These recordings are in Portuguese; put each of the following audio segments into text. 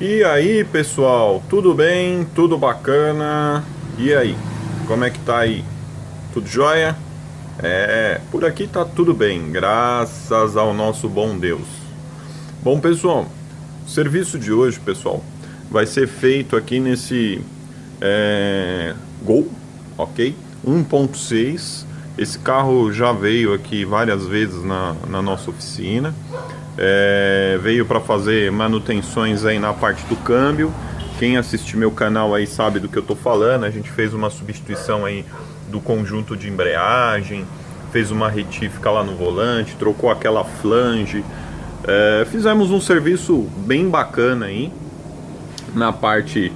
E aí, pessoal, tudo bem? Tudo bacana? E aí, como é que tá aí? Tudo jóia? Por aqui tá tudo bem, graças ao nosso bom Deus. Bom, pessoal, o serviço de hoje, pessoal, vai ser feito aqui nesse Gol, ok? 1.6. Esse carro já veio aqui várias vezes na nossa oficina. Veio para fazer manutenções aí na parte do câmbio. Quem assiste meu canal aí sabe do que eu tô falando. A gente fez uma substituição aí do conjunto de embreagem, fez uma retífica lá no volante, trocou aquela flange. Fizemos um serviço bem bacana aí na parte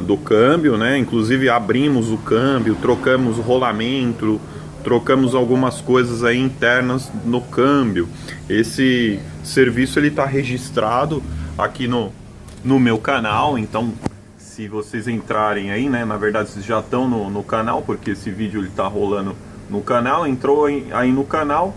do câmbio, né? Inclusive abrimos o câmbio, trocamos o rolamento, trocamos algumas coisas aí internas no câmbio. Esse serviço ele está registrado aqui no meu canal, então se vocês entrarem aí, né? Na verdade vocês já estão no canal, porque esse vídeo está rolando no canal. Entrou aí no canal,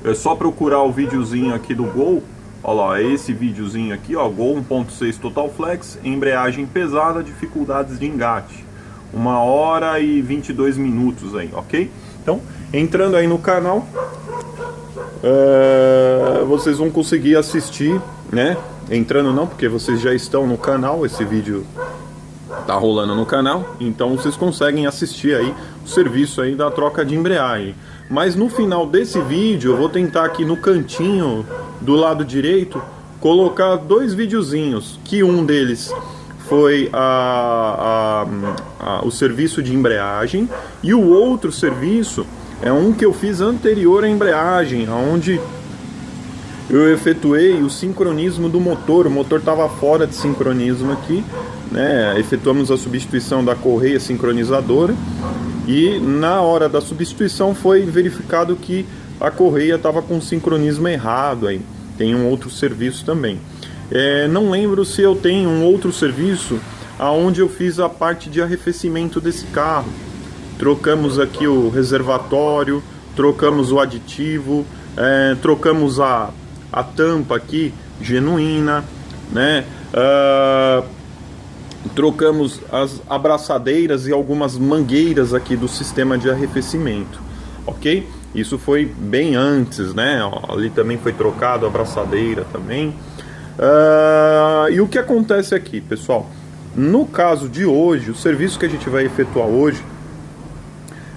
é só procurar o videozinho aqui do Gol. Olha lá, esse videozinho aqui, ó, Gol 1.6 Total Flex, embreagem pesada, dificuldades de engate. 1h e 22 minutos aí, ok? Então, entrando aí no canal, vocês vão conseguir assistir, né? Entrando não, porque vocês já estão no canal, esse vídeo tá rolando no canal, então vocês conseguem assistir aí o serviço aí da troca de embreagem. Mas no final desse vídeo eu vou tentar aqui no cantinho do lado direito colocar dois videozinhos, que um deles foi o serviço de embreagem e o outro serviço é um que eu fiz anterior à embreagem, onde eu efetuei o sincronismo do motor. O motor estava fora de sincronismo aqui, né? Efetuamos a substituição da correia sincronizadora e na hora da substituição foi verificado que a correia estava com sincronismo errado aí. Tem um outro serviço também. Não lembro se eu tenho um outro serviço aonde eu fiz a parte de arrefecimento desse carro. Trocamos aqui o reservatório, trocamos o aditivo, trocamos a tampa aqui genuína, né? Trocamos as abraçadeiras e algumas mangueiras aqui do sistema de arrefecimento, ok? Isso foi bem antes, né? Ali também foi trocado a abraçadeira também. E o que acontece aqui, pessoal? No caso de hoje, o serviço que a gente vai efetuar hoje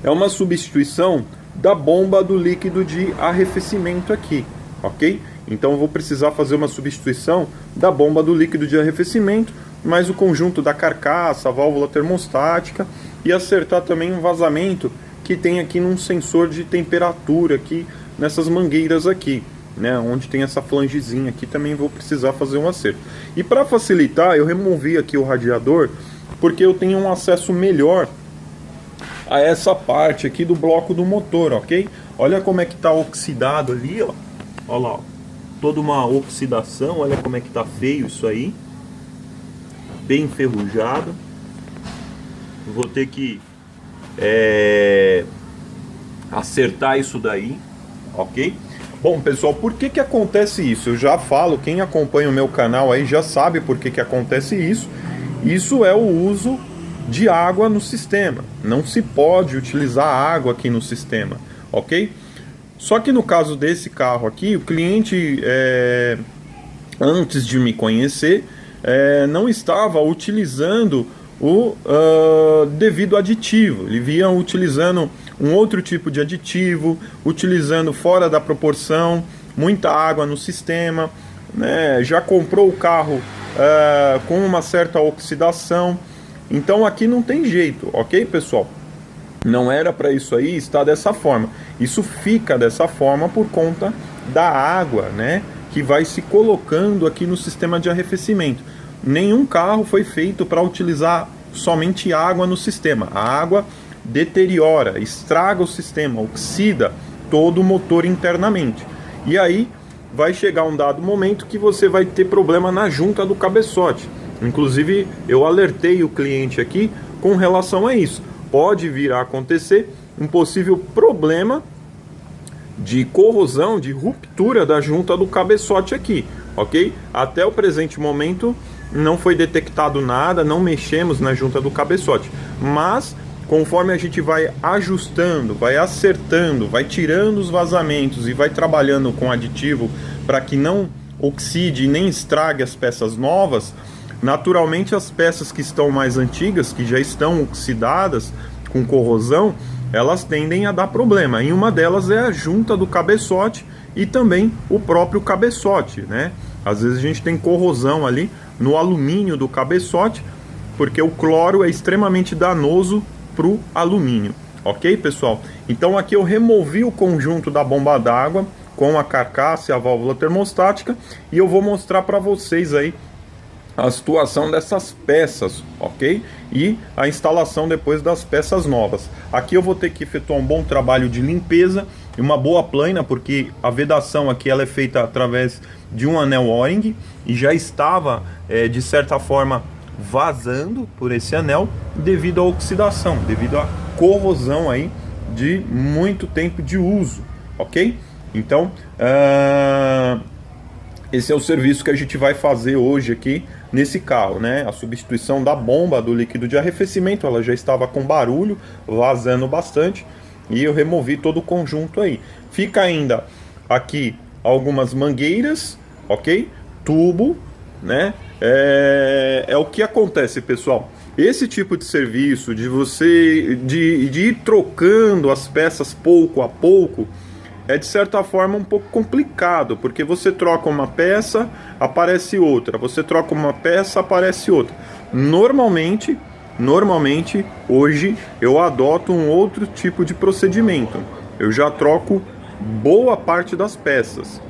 é uma substituição da bomba do líquido de arrefecimento aqui, ok? Então eu vou precisar fazer uma substituição da bomba do líquido de arrefecimento, mais o conjunto da carcaça, a válvula termostática, e acertar também um vazamento que tem aqui num sensor de temperatura aqui nessas mangueiras aqui, né, onde tem essa flangezinha aqui. Também vou precisar fazer um acerto. E para facilitar, eu removi aqui o radiador, porque eu tenho um acesso melhor a essa parte aqui do bloco do motor, ok? Olha como é que tá oxidado ali, ó. Olha lá, ó. Toda uma oxidação, olha como é que tá feio isso aí. Bem enferrujado. Vou ter que acertar isso daí, ok? Bom, pessoal, por que acontece isso? Eu já falo, quem acompanha o meu canal aí já sabe por que acontece isso. Isso é o uso de água no sistema. Não se pode utilizar água aqui no sistema, ok? Só que no caso desse carro aqui, o cliente, antes de me conhecer, não estava utilizando o devido aditivo. Ele vinha utilizando um outro tipo de aditivo, utilizando fora da proporção, muita água no sistema, né? Já comprou o carro com uma certa oxidação. Então aqui não tem jeito, ok, pessoal? Não era para isso aí estar dessa forma. Isso fica dessa forma por conta da água, né, que vai se colocando aqui no sistema de arrefecimento. Nenhum carro foi feito para utilizar somente água no sistema. A água deteriora, estraga o sistema, oxida todo o motor internamente. E aí vai chegar um dado momento que você vai ter problema na junta do cabeçote. Inclusive eu alertei o cliente aqui com relação a isso. Pode vir a acontecer um possível problema de corrosão, de ruptura da junta do cabeçote aqui. ok? Até o presente momento não foi detectado nada, não mexemos na junta do cabeçote, mas conforme a gente vai ajustando, vai acertando, vai tirando os vazamentos e vai trabalhando com aditivo para que não oxide nem estrague as peças novas, naturalmente as peças que estão mais antigas, que já estão oxidadas com corrosão, elas tendem a dar problema. E uma delas é a junta do cabeçote e também o próprio cabeçote, né? Às vezes a gente tem corrosão ali no alumínio do cabeçote, porque o cloro é extremamente danoso para o alumínio, ok, pessoal? Então aqui eu removi o conjunto da bomba d'água com a carcaça e a válvula termostática e eu vou mostrar para vocês aí a situação dessas peças, ok? E a instalação depois das peças novas. Aqui eu vou ter que efetuar um bom trabalho de limpeza e uma boa plana, porque a vedação aqui ela é feita através de um anel O-ring e já estava, de certa forma, vazando por esse anel devido à oxidação, devido à corrosão aí de muito tempo de uso, ok? Então, esse é o serviço que a gente vai fazer hoje aqui nesse carro, né? A substituição da bomba do líquido de arrefecimento, ela já estava com barulho, vazando bastante, e eu removi todo o conjunto aí. Fica ainda aqui algumas mangueiras, ok? Tubo, né? É o que acontece, pessoal. Esse tipo de serviço, de você de ir trocando as peças pouco a pouco, é de certa forma um pouco complicado, porque você troca uma peça, aparece outra, você troca uma peça, aparece outra. Normalmente hoje eu adoto um outro tipo de procedimento. Eu já troco boa parte das peças.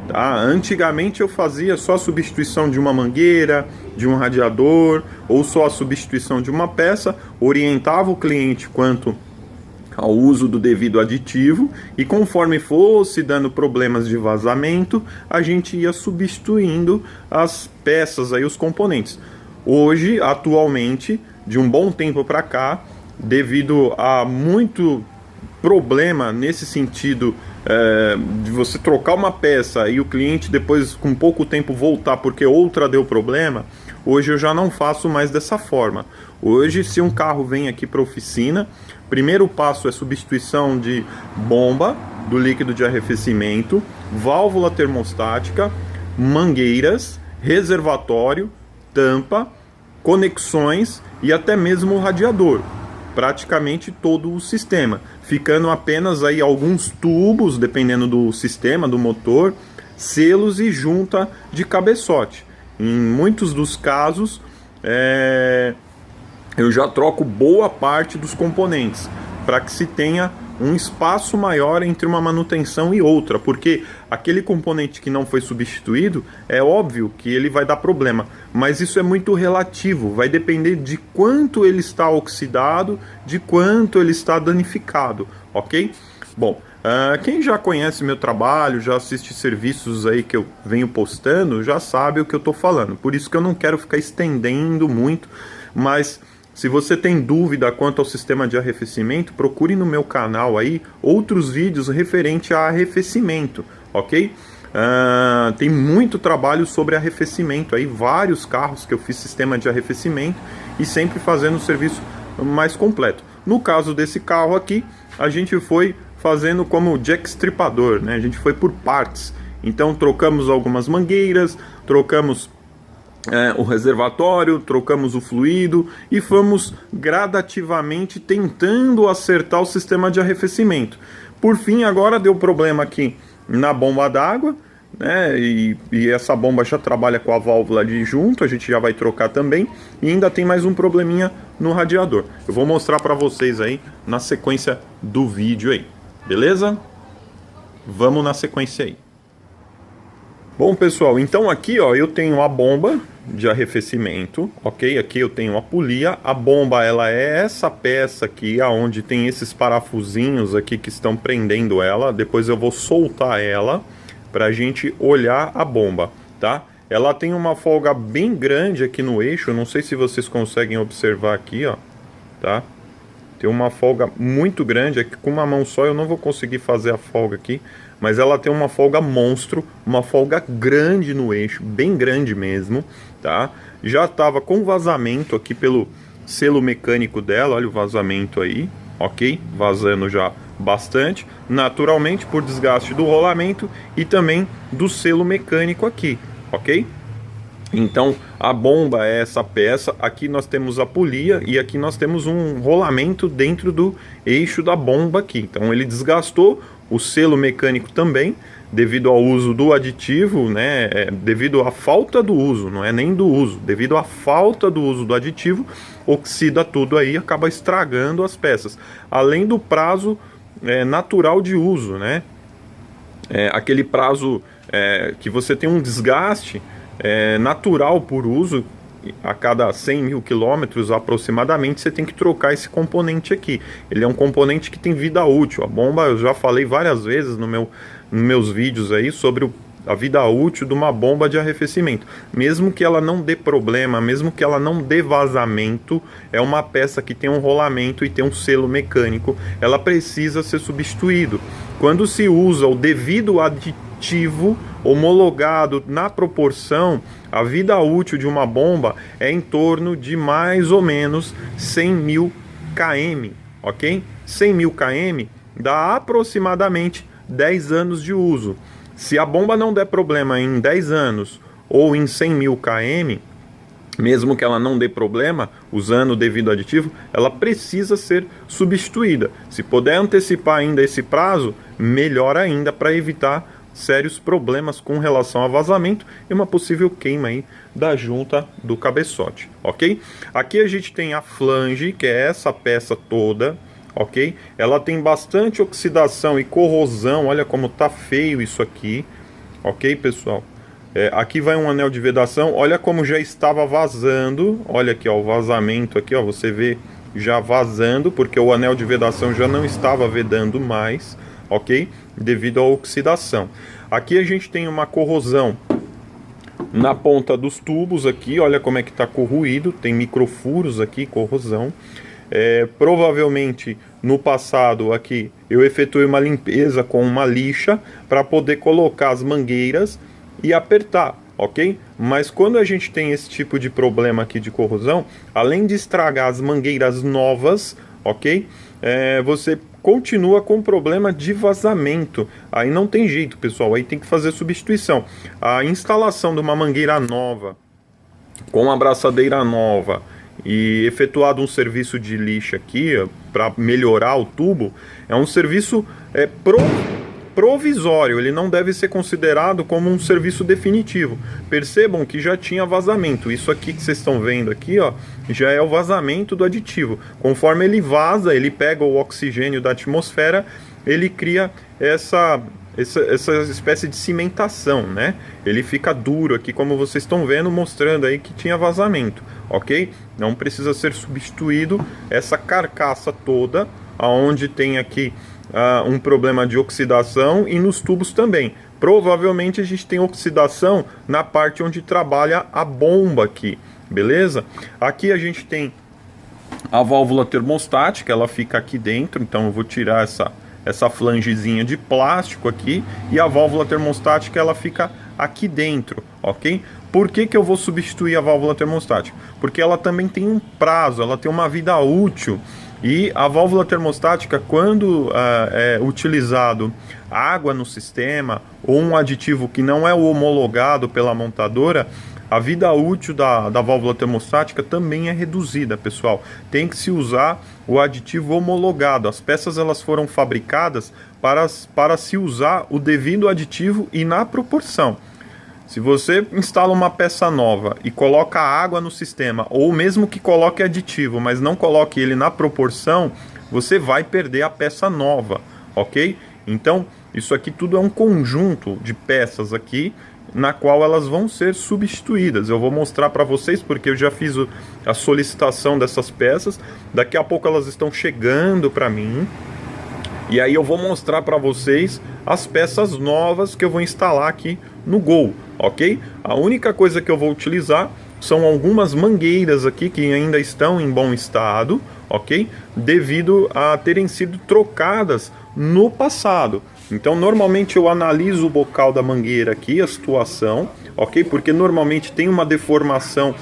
Tá? Antigamente eu fazia só a substituição de uma mangueira, de um radiador, ou só a substituição de uma peça, orientava o cliente quanto ao uso do devido aditivo, e conforme fosse dando problemas de vazamento, a gente ia substituindo as peças, aí, os componentes. Hoje, atualmente, de um bom tempo para cá, devido a muito problema nesse sentido, de você trocar uma peça e o cliente depois com pouco tempo voltar porque outra deu problema, hoje eu já não faço mais dessa forma. Hoje, se um carro vem aqui para a oficina, primeiro passo é substituição de bomba do líquido de arrefecimento, válvula termostática, mangueiras, reservatório, tampa, conexões e até mesmo o radiador. Praticamente todo o sistema, ficando apenas aí alguns tubos, dependendo do sistema, do motor, selos e junta de cabeçote. Em muitos dos casos, eu já troco boa parte dos componentes, para que se tenha um espaço maior entre uma manutenção e outra, porque aquele componente que não foi substituído, é óbvio que ele vai dar problema, mas isso é muito relativo, vai depender de quanto ele está oxidado, de quanto ele está danificado, ok? Bom, quem já conhece meu trabalho, já assiste serviços aí que eu venho postando, já sabe o que eu estou falando, por isso que eu não quero ficar estendendo muito, mas se você tem dúvida quanto ao sistema de arrefecimento, procure no meu canal aí outros vídeos referente a arrefecimento, ok? Tem muito trabalho sobre arrefecimento aí, vários carros que eu fiz sistema de arrefecimento e sempre fazendo um serviço mais completo. No caso desse carro aqui, a gente foi fazendo como jack estripador, né? A gente foi por partes. Então trocamos algumas mangueiras, trocamos o reservatório, trocamos o fluido e fomos gradativamente tentando acertar o sistema de arrefecimento. Por fim, agora deu problema aqui na bomba d'água, né? E essa bomba já trabalha com a válvula de junto, a gente já vai trocar também. E ainda tem mais um probleminha no radiador. Eu vou mostrar para vocês aí na sequência do vídeo aí, beleza? Vamos na sequência aí. Bom, pessoal, então aqui, ó, eu tenho a bomba de arrefecimento, ok? Aqui eu tenho a polia. A bomba, ela é essa peça aqui, aonde tem esses parafusinhos aqui que estão prendendo ela. Depois eu vou soltar ela pra gente olhar a bomba, tá? Ela tem uma folga bem grande aqui no eixo, não sei se vocês conseguem observar aqui, ó, tá? tem uma folga muito grande, é que com uma mão só eu não vou conseguir fazer a folga aqui, mas ela tem uma folga monstro, uma folga grande no eixo, bem grande mesmo, tá? Já estava com vazamento aqui pelo selo mecânico dela, olha o vazamento aí, ok? Vazando já bastante, naturalmente por desgaste do rolamento e também do selo mecânico aqui, ok? Então a bomba é essa peça, aqui nós temos a polia e aqui nós temos um rolamento dentro do eixo da bomba aqui. Então ele desgastou, o selo mecânico também, devido ao uso do aditivo, né? Devido à falta do uso, não é nem do uso, devido à falta do uso do aditivo, oxida tudo aí, acaba estragando as peças. Além do prazo natural de uso, né? Aquele prazo que você tem um desgaste natural por uso, a cada 100 mil quilômetros aproximadamente você tem que trocar esse componente aqui. Ele é um componente que tem vida útil. A bomba, eu já falei várias vezes nos meus vídeos aí sobre a vida útil de uma bomba de arrefecimento. Mesmo que ela não dê problema, mesmo que ela não dê vazamento, é uma peça que tem um rolamento e tem um selo mecânico, ela precisa ser substituído. Quando se usa o devido aditivo homologado na proporção, a vida útil de uma bomba é em torno de mais ou menos 100 mil km, ok? 100 mil km dá aproximadamente 10 anos de uso. Se a bomba não der problema em 10 anos ou em 100 mil km, mesmo que ela não dê problema, usando o devido aditivo, ela precisa ser substituída. Se puder antecipar ainda esse prazo, melhor ainda, para evitar sérios problemas com relação a vazamento e uma possível queima aí da junta do cabeçote, ok? Aqui a gente tem a flange, que é essa peça toda, ok? Ela tem bastante oxidação e corrosão, olha como tá feio isso aqui, ok, pessoal? Aqui vai um anel de vedação, olha como já estava vazando, olha aqui, ó, o vazamento aqui, ó, você vê já vazando, porque o anel de vedação já não estava vedando mais, ok? Devido à oxidação. Aqui a gente tem uma corrosão na ponta dos tubos aqui, olha como é que está corroído, tem microfuros aqui, corrosão. Provavelmente no passado aqui eu efetuei uma limpeza com uma lixa para poder colocar as mangueiras e apertar, ok? Mas quando a gente tem esse tipo de problema aqui de corrosão, além de estragar as mangueiras novas, ok? Você continua com problema de vazamento. Aí não tem jeito, pessoal, aí tem que fazer substituição. A instalação de uma mangueira nova, com uma abraçadeira nova, e efetuado um serviço de lixa aqui para melhorar o tubo, é um serviço provisório, ele não deve ser considerado como um serviço definitivo. Percebam que já tinha vazamento. Isso aqui que vocês estão vendo aqui, ó, já é o vazamento do aditivo. Conforme ele vaza, ele pega o oxigênio da atmosfera, ele cria essa espécie de cimentação, né? Ele fica duro aqui, como vocês estão vendo, mostrando aí que tinha vazamento, ok? Não precisa ser substituído essa carcaça toda, aonde tem aqui um problema de oxidação, e nos tubos também. Provavelmente a gente tem oxidação na parte onde trabalha a bomba aqui, beleza? Aqui a gente tem a válvula termostática, ela fica aqui dentro, então eu vou tirar essa flangezinha de plástico aqui, e a válvula termostática ela fica aqui dentro, ok? Por que eu vou substituir a válvula termostática? Porque ela também tem um prazo, ela tem uma vida útil. E a válvula termostática, quando é utilizado água no sistema ou um aditivo que não é homologado pela montadora, a vida útil da válvula termostática também é reduzida, pessoal. Tem que se usar o aditivo homologado. As peças elas foram fabricadas para se usar o devido aditivo e na proporção. Se você instala uma peça nova e coloca água no sistema, ou mesmo que coloque aditivo, mas não coloque ele na proporção, você vai perder a peça nova, ok? Então, isso aqui tudo é um conjunto de peças aqui, na qual elas vão ser substituídas. Eu vou mostrar para vocês, porque eu já fiz a solicitação dessas peças. Daqui a pouco elas estão chegando para mim. E aí eu vou mostrar para vocês as peças novas que eu vou instalar aqui no Gol, ok? A única coisa que eu vou utilizar são algumas mangueiras aqui que ainda estão em bom estado, ok? Devido a terem sido trocadas no passado. Então, normalmente eu analiso o bocal da mangueira aqui, a situação, ok? Porque normalmente tem uma deformação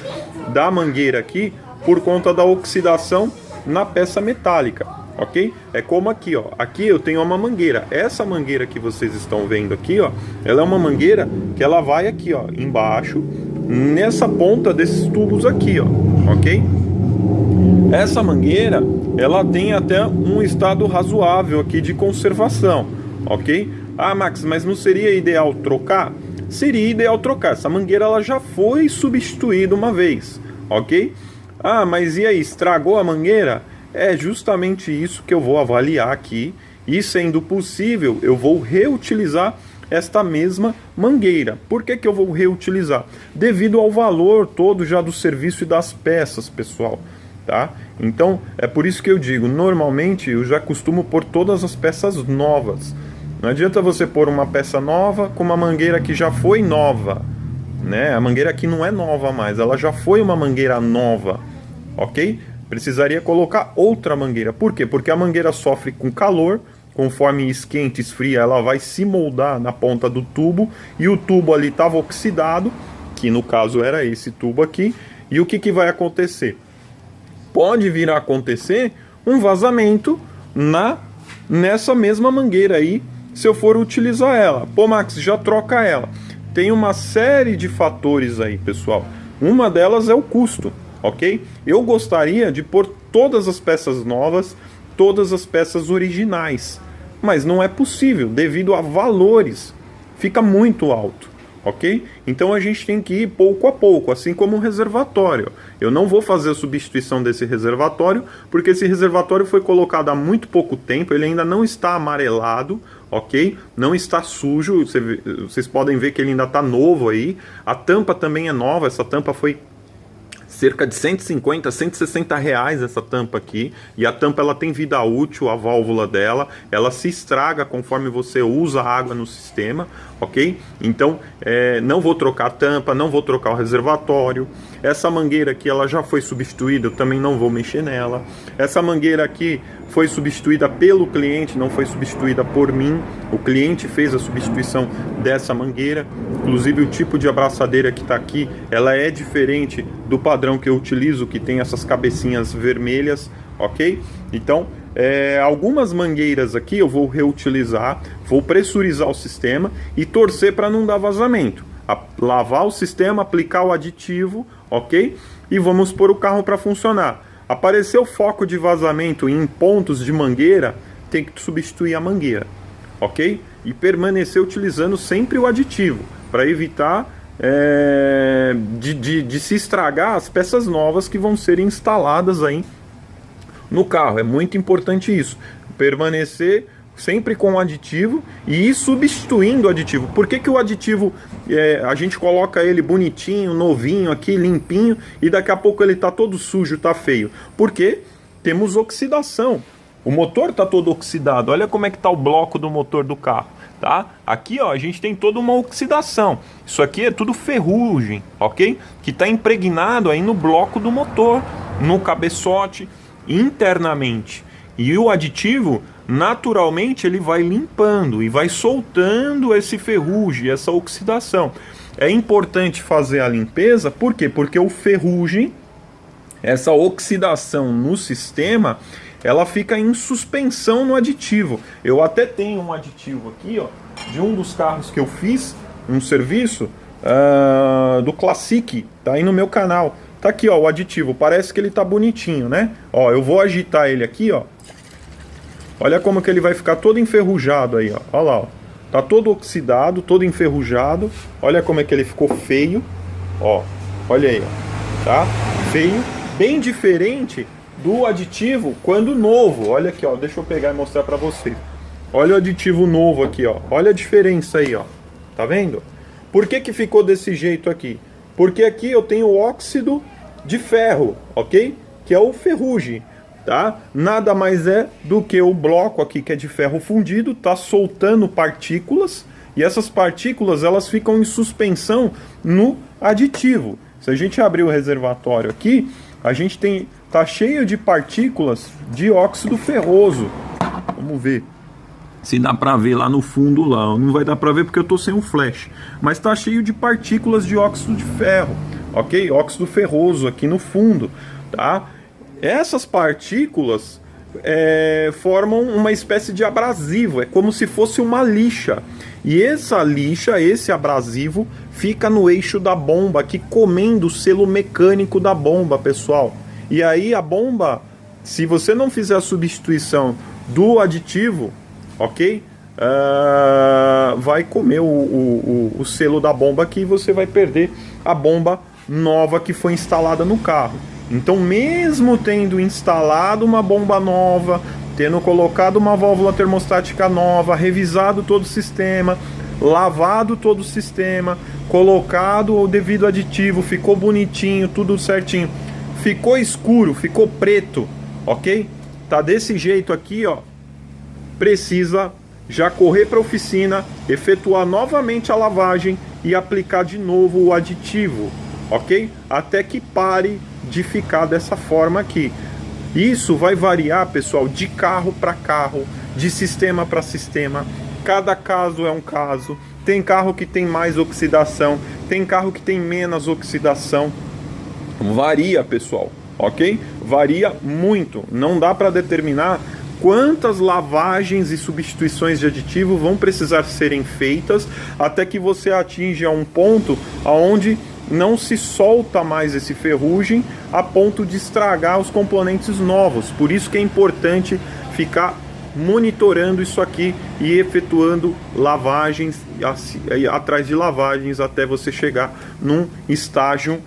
da mangueira aqui por conta da oxidação na peça metálica, ok? É como aqui, ó. Aqui eu tenho uma mangueira. Essa mangueira que vocês estão vendo aqui, ó, ela é uma mangueira que ela vai aqui, ó, embaixo, nessa ponta desses tubos aqui, ó, ok? Essa mangueira, ela tem até um estado razoável aqui de conservação, ok? Ah, Max, mas não seria ideal trocar? Seria ideal trocar. Essa mangueira ela já foi substituída uma vez, ok? Ah, mas e aí, estragou a mangueira? É justamente isso que eu vou avaliar aqui. E sendo possível, eu vou reutilizar esta mesma mangueira. Por que que eu vou reutilizar? Devido ao valor todo já do serviço e das peças, pessoal. Tá? Então, é por isso que eu digo, normalmente eu já costumo pôr todas as peças novas. Não adianta você pôr uma peça nova com uma mangueira que já foi nova, né? A mangueira aqui não é nova mais, ela já foi uma mangueira nova, ok? Precisaria colocar outra mangueira. Por quê? Porque a mangueira sofre com calor, conforme esquenta, esfria, ela vai se moldar na ponta do tubo, e o tubo ali estava oxidado, que no caso era esse tubo aqui, e o que que vai acontecer? Pode vir a acontecer um vazamento nessa mesma mangueira aí, se eu for utilizar ela. Pô, Max, já troca ela. Tem uma série de fatores aí, pessoal. Uma delas é o custo, ok? Eu gostaria de pôr todas as peças novas, todas as peças originais, mas não é possível devido a valores. Fica muito alto, ok? Então a gente tem que ir pouco a pouco, assim como um reservatório. Eu não vou fazer a substituição desse reservatório, porque esse reservatório foi colocado há muito pouco tempo, ele ainda não está amarelado, ok? Não está sujo, vocês podem ver que ele ainda está novo aí. A tampa também é nova, essa tampa foi cerca de 150, 160 reais essa tampa aqui, e a tampa ela tem vida útil, a válvula dela, ela se estraga conforme você usa a água no sistema, ok? Então, não vou trocar a tampa, não vou trocar o reservatório. Essa mangueira aqui, ela já foi substituída, eu também não vou mexer nela. Essa mangueira aqui foi substituída pelo cliente, não foi substituída por mim. O cliente fez a substituição dessa mangueira. Inclusive o tipo de abraçadeira que está aqui, ela é diferente do padrão que eu utilizo, que tem essas cabecinhas vermelhas, ok? Então, algumas mangueiras aqui eu vou reutilizar, vou pressurizar o sistema e torcer para não dar vazamento. Lavar o sistema, aplicar o aditivo, ok? E vamos pôr o carro para funcionar. Apareceu foco de vazamento em pontos de mangueira, tem que substituir a mangueira, ok? E permanecer utilizando sempre o aditivo, para evitar de se estragar as peças novas que vão ser instaladas aí no carro. É muito importante isso, permanecer sempre com o aditivo e ir substituindo o aditivo. Por que que o aditivo, a gente coloca ele bonitinho, novinho aqui, limpinho, e daqui a pouco ele tá todo sujo, tá feio? Porque temos oxidação. O motor tá todo oxidado. Olha como é que tá o bloco do motor do carro, tá? Aqui, ó, a gente tem toda uma oxidação. Isso aqui é tudo ferrugem, ok? Que tá impregnado aí no bloco do motor, no cabeçote, internamente. E o aditivo, naturalmente, ele vai limpando e vai soltando esse ferrugem, essa oxidação. É importante fazer a limpeza, por quê? Porque o ferrugem, essa oxidação no sistema, ela fica em suspensão no aditivo. Eu até tenho um aditivo aqui, ó, de um dos carros que eu fiz, um serviço do Classic, tá aí no meu canal. Tá aqui, ó, o aditivo, parece que ele tá bonitinho, né? Ó, eu vou agitar ele aqui, ó. Olha como que ele vai ficar todo enferrujado aí, ó. Olha lá, ó. Tá todo oxidado, todo enferrujado. Olha como é que ele ficou feio. Ó, olha aí, ó. Tá? Feio. Bem diferente do aditivo quando novo. Olha aqui, ó. Deixa eu pegar e mostrar pra vocês. Olha o aditivo novo aqui, ó. Olha a diferença aí, ó. Tá vendo? Por que que ficou desse jeito aqui? Porque aqui eu tenho óxido de ferro, ok? Que é o ferrugem. Tá? Nada mais é do que o bloco aqui que é de ferro fundido, tá soltando partículas, e essas partículas elas ficam em suspensão no aditivo. Se a gente abrir o reservatório aqui, a gente tá cheio de partículas de óxido ferroso. Vamos ver se dá para ver lá no fundo lá. Não vai dar para ver porque eu tô sem um flash, mas tá cheio de partículas de óxido de ferro, ok? Óxido ferroso aqui no fundo, tá? Essas partículas formam uma espécie de abrasivo, é como se fosse uma lixa. E essa lixa, esse abrasivo, fica no eixo da bomba, aqui comendo o selo mecânico da bomba, pessoal. E aí a bomba, se você não fizer a substituição do aditivo, ok? Vai comer o selo da bomba aqui e você vai perder a bomba nova que foi instalada no carro. Então, mesmo tendo instalado uma bomba nova, tendo colocado uma válvula termostática nova, revisado todo o sistema, lavado todo o sistema, colocado o devido aditivo, ficou bonitinho, tudo certinho, ficou escuro, ficou preto, ok? Tá desse jeito aqui, ó. Precisa já correr para a oficina, efetuar novamente a lavagem e aplicar de novo o aditivo, ok? Até que pare de ficar dessa forma aqui. Isso vai variar, pessoal, de carro para carro, de sistema para sistema. Cada caso é um caso. Tem carro que tem mais oxidação, tem carro que tem menos oxidação. Varia, pessoal, ok? Varia muito. Não dá para determinar quantas lavagens e substituições de aditivo vão precisar serem feitas até que você atinja um ponto onde não se solta mais esse ferrugem a ponto de estragar os componentes novos. Por isso que é importante ficar monitorando isso aqui e efetuando lavagens atrás de lavagens até você chegar num estágio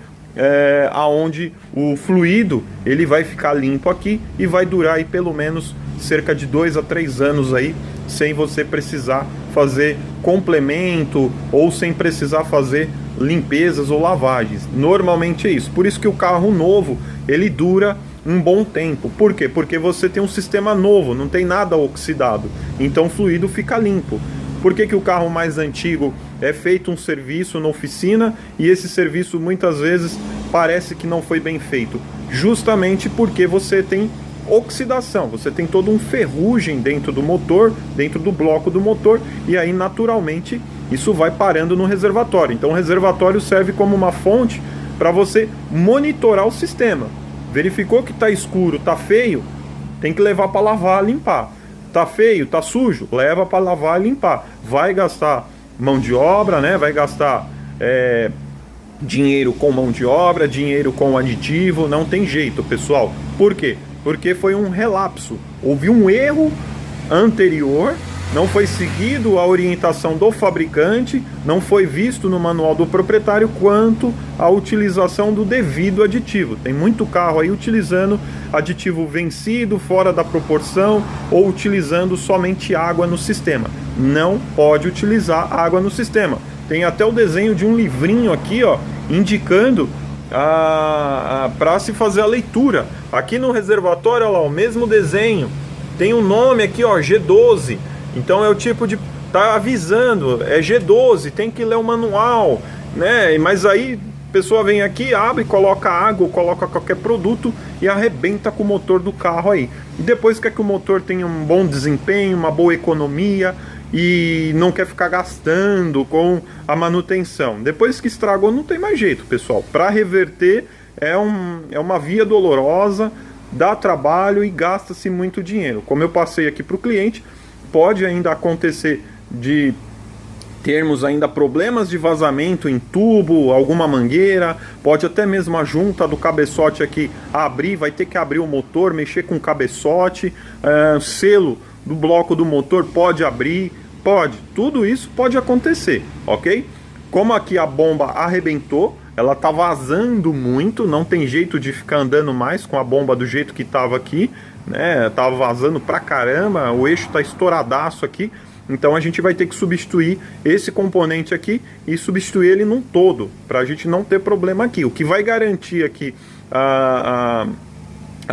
aonde o fluido ele vai ficar limpo aqui e vai durar aí pelo menos cerca de 2 a 3 anos aí, sem você precisar fazer complemento ou sem precisar fazer limpezas ou lavagens. Normalmente é isso. Por isso que o carro novo ele dura um bom tempo. Por quê? Porque você tem um sistema novo, não tem nada oxidado, então o fluido fica limpo. Por que que o carro mais antigo é feito um serviço na oficina e esse serviço muitas vezes parece que não foi bem feito? Justamente porque você tem oxidação, você tem todo um ferrugem dentro do motor, dentro do bloco do motor, e aí naturalmente isso vai parando no reservatório. Então o reservatório serve como uma fonte para você monitorar o sistema. Verificou que está escuro, está feio, tem que levar para lavar, limpar. Tá feio, tá sujo, leva para lavar e limpar. Vai gastar mão de obra, né? Vai gastar dinheiro com mão de obra, dinheiro com aditivo, não tem jeito, pessoal. Por quê? Porque foi um relapso. Houve um erro anterior, não foi seguido a orientação do fabricante, não foi visto no manual do proprietário quanto à utilização do devido aditivo. Tem muito carro aí utilizando aditivo vencido, fora da proporção, ou utilizando somente água no sistema. Não pode utilizar água no sistema. Tem até o desenho de um livrinho aqui, ó, indicando para se fazer a leitura. Aqui no reservatório, olha lá, o mesmo desenho. Tem um nome aqui, ó, G12. Então é o tipo de... tá avisando, é G12, tem que ler o manual, né? Mas aí a pessoa vem aqui, abre, coloca água, coloca qualquer produto e arrebenta com o motor do carro aí. E depois quer que o motor tenha um bom desempenho, uma boa economia e não quer ficar gastando com a manutenção. Depois que estragou não tem mais jeito, pessoal. Para reverter é uma via dolorosa, dá trabalho e gasta-se muito dinheiro. Como eu passei aqui para o cliente, pode ainda acontecer de termos ainda problemas de vazamento em tubo, alguma mangueira, pode até mesmo a junta do cabeçote aqui abrir, vai ter que abrir o motor, mexer com o cabeçote, selo do bloco do motor pode abrir, pode, tudo isso pode acontecer, ok? Como aqui a bomba arrebentou, ela tá vazando muito, não tem jeito de ficar andando mais com a bomba do jeito que tava aqui, né? Tava vazando pra caramba, o eixo tá estouradaço aqui, então a gente vai ter que substituir esse componente aqui e substituir ele num todo, pra gente não ter problema aqui. O que vai garantir aqui a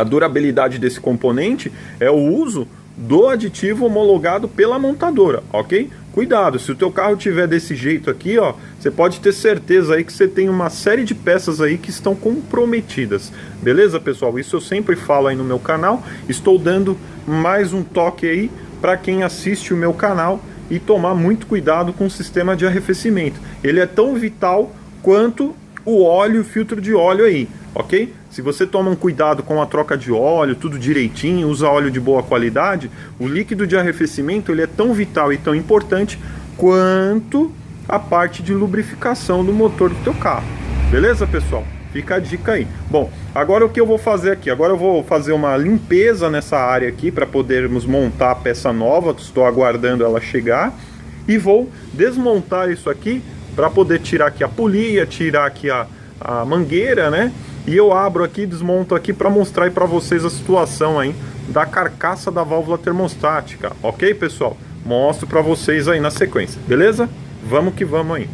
durabilidade desse componente é o uso do aditivo homologado pela montadora, ok? cuidado, se o teu carro tiver desse jeito aqui, ó, você pode ter certeza aí que você tem uma série de peças aí que estão comprometidas. Beleza, pessoal? Isso eu sempre falo aí no meu canal. Estou dando mais um toque aí para quem assiste o meu canal e tomar muito cuidado com o sistema de arrefecimento. Ele é tão vital quanto o óleo, o filtro de óleo aí, ok? Se você toma um cuidado com a troca de óleo, tudo direitinho, usa óleo de boa qualidade, o líquido de arrefecimento ele é tão vital e tão importante quanto a parte de lubrificação do motor do teu carro. Beleza, pessoal? Fica a dica aí. Bom, agora o que eu vou fazer aqui? Agora eu vou fazer uma limpeza nessa área aqui para podermos montar a peça nova. Estou aguardando ela chegar e vou desmontar isso aqui para poder tirar aqui a polia, tirar aqui a mangueira, né? E eu abro aqui, desmonto aqui para mostrar aí para vocês a situação aí da carcaça da válvula termostática, ok, pessoal? Mostro para vocês aí na sequência, beleza? Vamos que vamos aí.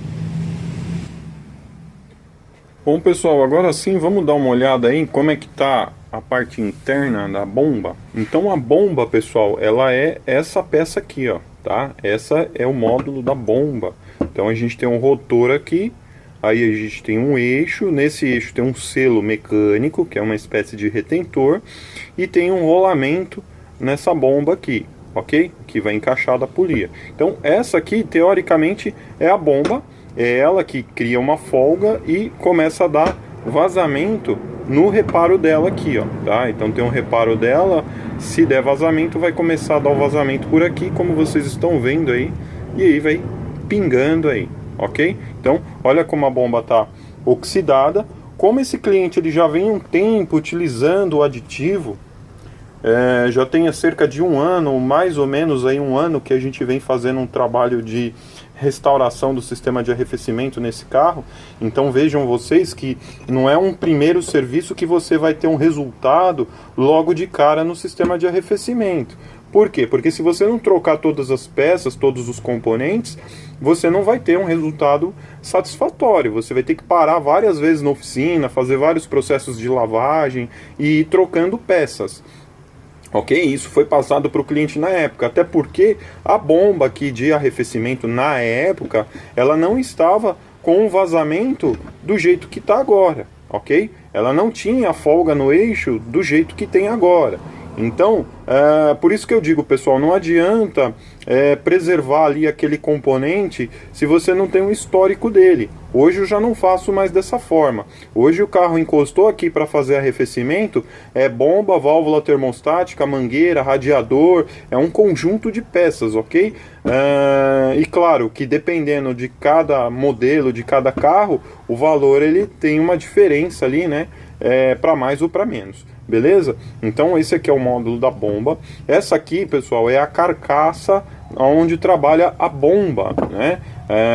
Bom, pessoal, agora sim vamos dar uma olhada aí em como é que tá a parte interna da bomba. Então a bomba, pessoal, ela é essa peça aqui, ó, tá? Essa é o módulo da bomba. Então a gente tem um rotor aqui. Aí a gente tem um eixo, nesse eixo tem um selo mecânico, que é uma espécie de retentor, e tem um rolamento nessa bomba aqui, ok? Que vai encaixar da polia. Então essa aqui, teoricamente, é a bomba, é ela que cria uma folga e começa a dar vazamento no reparo dela aqui, ó, tá? Então tem um reparo dela, se der vazamento, vai começar a dar o vazamento por aqui, como vocês estão vendo aí, e aí vai pingando aí. Ok? Então, olha como a bomba está oxidada. Como esse cliente ele já vem um tempo utilizando o aditivo, já tem cerca de um ano, mais ou menos aí um ano que a gente vem fazendo um trabalho de restauração do sistema de arrefecimento nesse carro. Então vejam vocês que não é um primeiro serviço que você vai ter um resultado logo de cara no sistema de arrefecimento. Por quê? Porque se você não trocar todas as peças, todos os componentes, você não vai ter um resultado satisfatório. Você vai ter que parar várias vezes na oficina, fazer vários processos de lavagem e ir trocando peças. Ok? Isso foi passado para o cliente na época, até porque a bomba aqui de arrefecimento na época, ela não estava com um vazamento do jeito que está agora, ok? Ela não tinha folga no eixo do jeito que tem agora. Então, por isso que eu digo, pessoal, não adianta preservar ali aquele componente se você não tem um histórico dele. Hoje eu já não faço mais dessa forma. Hoje o carro encostou aqui para fazer arrefecimento, é bomba, válvula termostática, mangueira, radiador, é um conjunto de peças, ok? E claro que dependendo de cada modelo, de cada carro, o valor ele tem uma diferença ali, né? Para mais ou para menos. Beleza? Então esse aqui é o módulo da bomba. Essa aqui, pessoal, é a carcaça onde trabalha a bomba, né?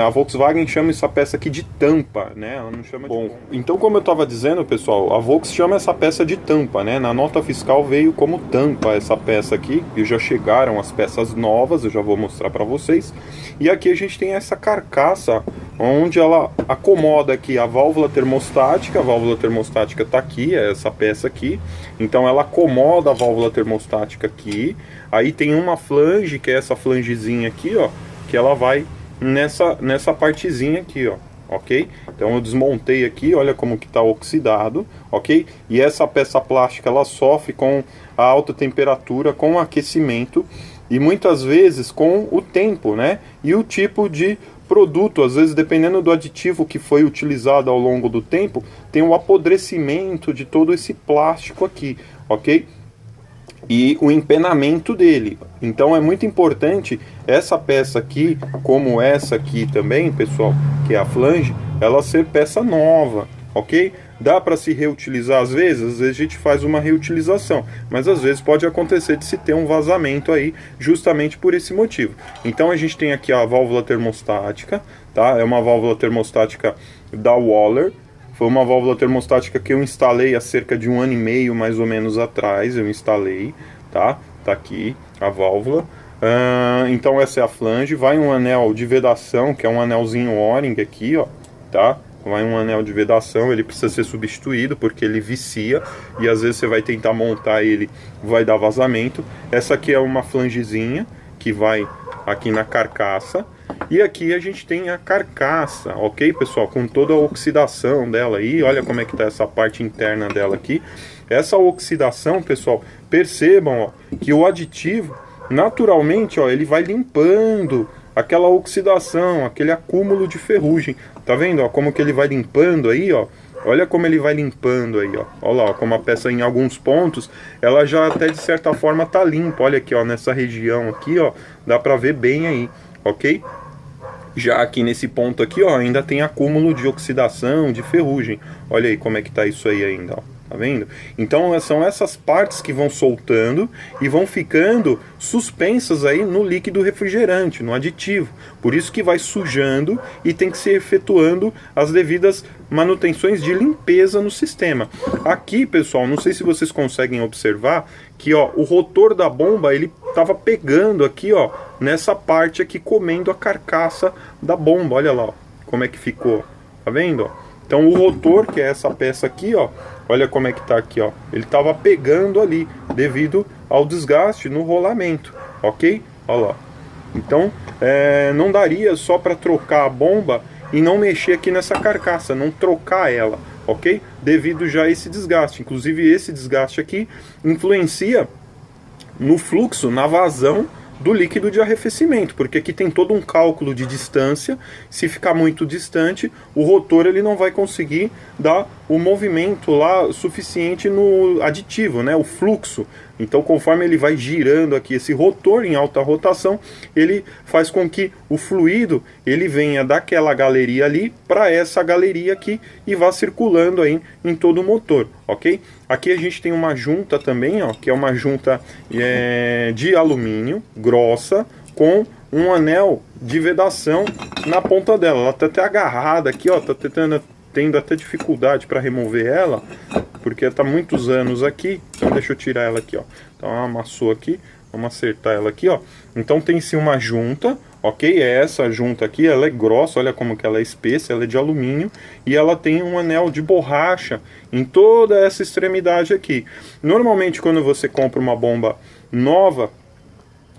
A Volkswagen chama essa peça aqui de tampa, né? Ela não chama de bomba. Então, como eu estava dizendo, pessoal, a Volkswagen chama essa peça de tampa, né? Na nota fiscal veio como tampa essa peça aqui, e já chegaram as peças novas, eu já vou mostrar para vocês. E aqui a gente tem essa carcaça onde ela acomoda aqui a válvula termostática está aqui, é essa peça aqui. Então ela acomoda a válvula termostática aqui. Aí tem uma flange, que é essa flangezinha aqui, ó, que ela vai nessa partezinha aqui, ó, ok? Então eu desmontei aqui, olha como que tá oxidado, ok? E essa peça plástica, ela sofre com a alta temperatura, com o aquecimento e muitas vezes com o tempo, né? E o tipo de produto, às vezes dependendo do aditivo que foi utilizado ao longo do tempo, tem o apodrecimento de todo esse plástico aqui, ok? E o empenamento dele. Então é muito importante essa peça aqui, como essa aqui também, pessoal, que é a flange, ela ser peça nova, ok? Dá para se reutilizar às vezes a gente faz uma reutilização, mas às vezes pode acontecer de se ter um vazamento aí, justamente por esse motivo. Então a gente tem aqui a válvula termostática, tá? É uma válvula termostática da Waller. Foi uma válvula termostática que eu instalei há cerca de 1 ano e meio, mais ou menos, atrás. Eu instalei, tá? Tá aqui a válvula. Então essa é a flange. Vai um anel de vedação, que é um anelzinho O-ring aqui, ó, tá? Vai um anel de vedação, ele precisa ser substituído porque ele vicia. E às vezes você vai tentar montar ele, vai dar vazamento. Essa aqui é uma flangezinha que vai aqui na carcaça. E aqui a gente tem a carcaça, ok, pessoal? Com toda a oxidação dela aí, olha como é que tá essa parte interna dela aqui. Essa oxidação, pessoal, percebam, ó, que o aditivo, naturalmente, ó, ele vai limpando aquela oxidação, aquele acúmulo de ferrugem. Tá vendo, ó, como que ele vai limpando aí, ó? Olha como ele vai limpando aí, ó. Olha lá, ó, como a peça em alguns pontos, ela já até de certa forma tá limpa. Olha aqui, ó, nessa região aqui, ó, dá pra ver bem aí, ok? Já aqui nesse ponto aqui, ó, ainda tem acúmulo de oxidação, de ferrugem. Olha aí como é que tá isso aí ainda, ó. Tá vendo? Então são essas partes que vão soltando e vão ficando suspensas aí no líquido refrigerante, no aditivo. Por isso que vai sujando e tem que ser efetuando as devidas manutenções de limpeza no sistema. Aqui, pessoal, não sei se vocês conseguem observar que, ó, o rotor da bomba, ele estava pegando aqui, ó, nessa parte aqui, comendo a carcaça da bomba. Olha lá, ó, como é que ficou. Tá vendo, ó? Então o rotor, que é essa peça aqui, ó, olha como é que tá aqui, ó. Ele estava pegando ali, devido ao desgaste no rolamento, ok? Olha lá. Então, não daria só para trocar a bomba e não mexer aqui nessa carcaça, não trocar ela, ok? Devido já a esse desgaste. Inclusive esse desgaste aqui influencia no fluxo, na vazão do líquido de arrefecimento, porque aqui tem todo um cálculo de distância. Se ficar muito distante, o rotor ele não vai conseguir dar o movimento lá suficiente no aditivo, né, o fluxo. Então, conforme ele vai girando aqui esse rotor em alta rotação, ele faz com que o fluido ele venha daquela galeria ali para essa galeria aqui e vá circulando aí em todo o motor, ok? Aqui a gente tem uma junta também, ó, que é uma junta de alumínio grossa com um anel de vedação na ponta dela. Ela está até agarrada aqui, ó, tá tendo até dificuldade para remover ela, porque está muitos anos aqui. Então deixa eu tirar ela aqui, ó. Então ela amassou aqui, vamos acertar ela aqui, ó. Então tem sim uma junta, ok? Essa junta aqui, ela é grossa, olha como que ela é espessa, ela é de alumínio e ela tem um anel de borracha em toda essa extremidade aqui. Normalmente quando você compra uma bomba nova,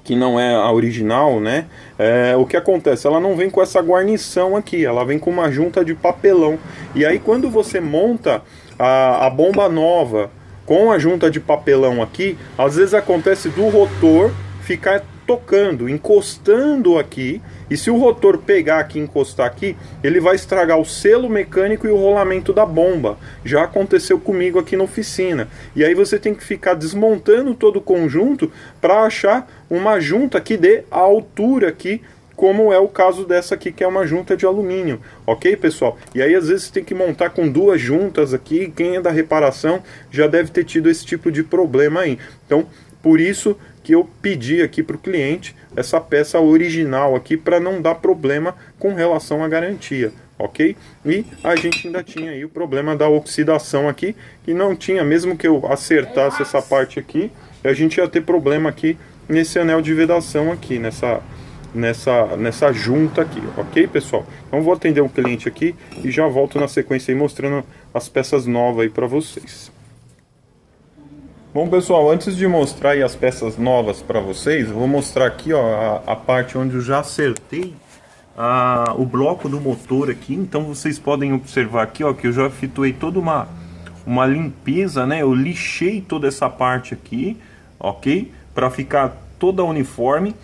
que não é a original, né? O que acontece? Ela não vem com essa guarnição aqui, ela vem com uma junta de papelão. E aí quando você monta a bomba nova com a junta de papelão aqui, às vezes acontece do rotor ficar tocando, encostando aqui, e se o rotor pegar aqui e encostar aqui, ele vai estragar o selo mecânico e o rolamento da bomba. Já aconteceu comigo aqui na oficina. E aí você tem que ficar desmontando todo o conjunto para achar uma junta que dê a altura aqui, como é o caso dessa aqui, que é uma junta de alumínio, ok, pessoal? E aí às vezes você tem que montar com duas juntas aqui, quem é da reparação já deve ter tido esse tipo de problema aí. Então, por isso que eu pedi aqui para o cliente essa peça original aqui, para não dar problema com relação à garantia, ok? E a gente ainda tinha aí o problema da oxidação aqui, que não tinha, mesmo que eu acertasse essa parte aqui, a gente ia ter problema aqui nesse anel de vedação aqui, nessa junta aqui, ok, pessoal? Então vou atender um cliente aqui e já volto na sequência aí mostrando as peças novas aí para vocês. Bom, pessoal, antes de mostrar aí as peças novas para vocês, eu vou mostrar aqui, ó, a parte onde eu já acertei o bloco do motor aqui. Então vocês podem observar aqui, ó, que eu já efetuei toda uma limpeza, né? Eu lixei toda essa parte aqui, ok? Para ficar toda uniforme.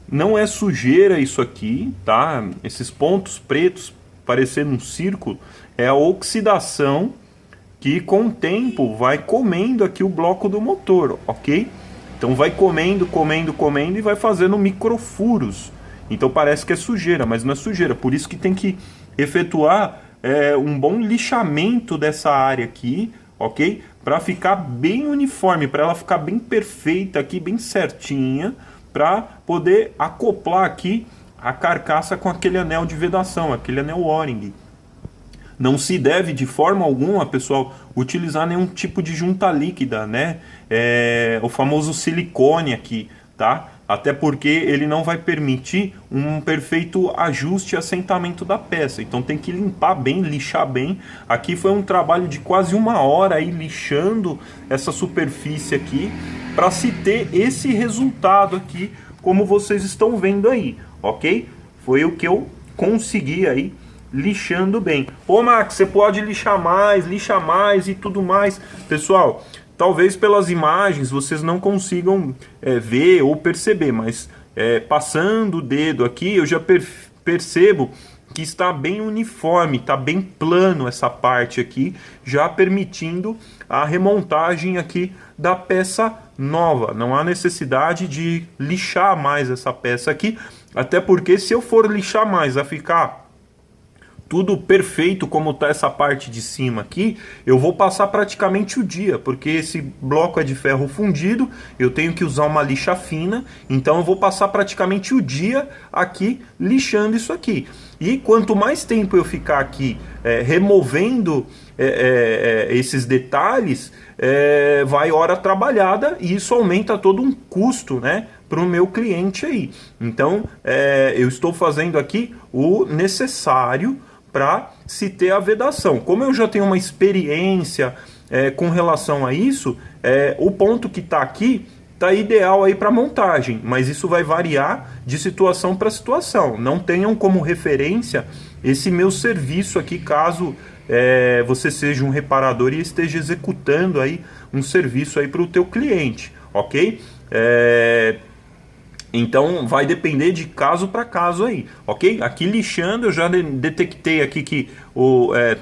Não é sujeira isso aqui, tá? Esses pontos pretos parecendo um círculo é a oxidação que com o tempo vai comendo aqui o bloco do motor, ok? Então vai comendo e vai fazendo microfuros. Então parece que é sujeira, mas não é sujeira. Por isso que tem que efetuar um bom lixamento dessa área aqui, ok? Para ficar bem uniforme, para ela ficar bem perfeita aqui, bem certinha, para poder acoplar aqui a carcaça com aquele anel de vedação, aquele anel O-ring. Não se deve de forma alguma, pessoal, utilizar nenhum tipo de junta líquida, né? O famoso silicone aqui, tá? Até porque ele não vai permitir um perfeito ajuste e assentamento da peça. Então tem que limpar bem, lixar bem. Aqui foi um trabalho de quase 1 hora aí lixando essa superfície aqui, para se ter esse resultado aqui, como vocês estão vendo aí, ok? foi o que eu consegui aí lixando bem. Ô Max, você pode lixa mais e tudo mais. Pessoal, talvez pelas imagens vocês não consigam ver ou perceber, mas passando o dedo aqui eu já percebo que está bem uniforme, está bem plano essa parte aqui, já permitindo a remontagem aqui da peça nova. Não há necessidade de lixar mais essa peça aqui, até porque se eu for lixar mais, a ficar tudo perfeito como está essa parte de cima aqui, eu vou passar praticamente o dia, porque esse bloco é de ferro fundido, eu tenho que usar uma lixa fina, então eu vou passar praticamente o dia aqui lixando isso aqui. E quanto mais tempo eu ficar aqui removendo esses detalhes, vai hora trabalhada, e isso aumenta todo um custo, né, para o meu cliente aí. Então eu estou fazendo aqui o necessário para se ter a vedação. Como eu já tenho uma experiência com relação a isso, o ponto que está aqui está ideal aí para montagem, mas isso vai variar de situação para situação. Não tenham como referência esse meu serviço aqui, caso você seja um reparador e esteja executando aí um serviço aí para o teu cliente, ok? Então vai depender de caso para caso aí, ok? Aqui lixando eu já detectei aqui que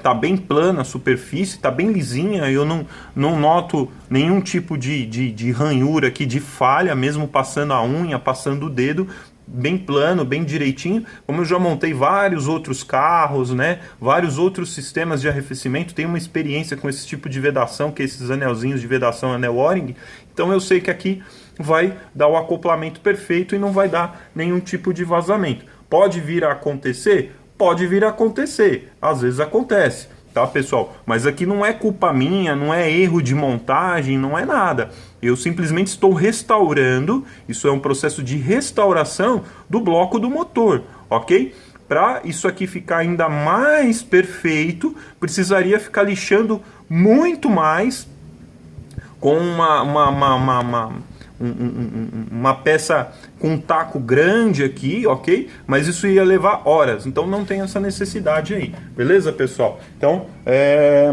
tá bem plana a superfície, tá bem lisinha, eu não noto nenhum tipo de ranhura aqui, de falha, mesmo passando a unha, passando o dedo, bem plano, bem direitinho. Como eu já montei vários outros carros, né, vários outros sistemas de arrefecimento, tenho uma experiência com esse tipo de vedação, que é esses anelzinhos de vedação, anel O-ring, então eu sei que aqui vai dar o acoplamento perfeito e não vai dar nenhum tipo de vazamento. Pode vir a acontecer? Pode vir a acontecer, às vezes acontece, tá, pessoal? Mas aqui não é culpa minha, não é erro de montagem, não é nada. Eu simplesmente estou restaurando, isso é um processo de restauração do bloco do motor, ok? Para isso aqui ficar ainda mais perfeito, precisaria ficar lixando muito mais com uma peça com um taco grande aqui, ok? Mas isso ia levar horas, então não tem essa necessidade aí, beleza, pessoal? Então,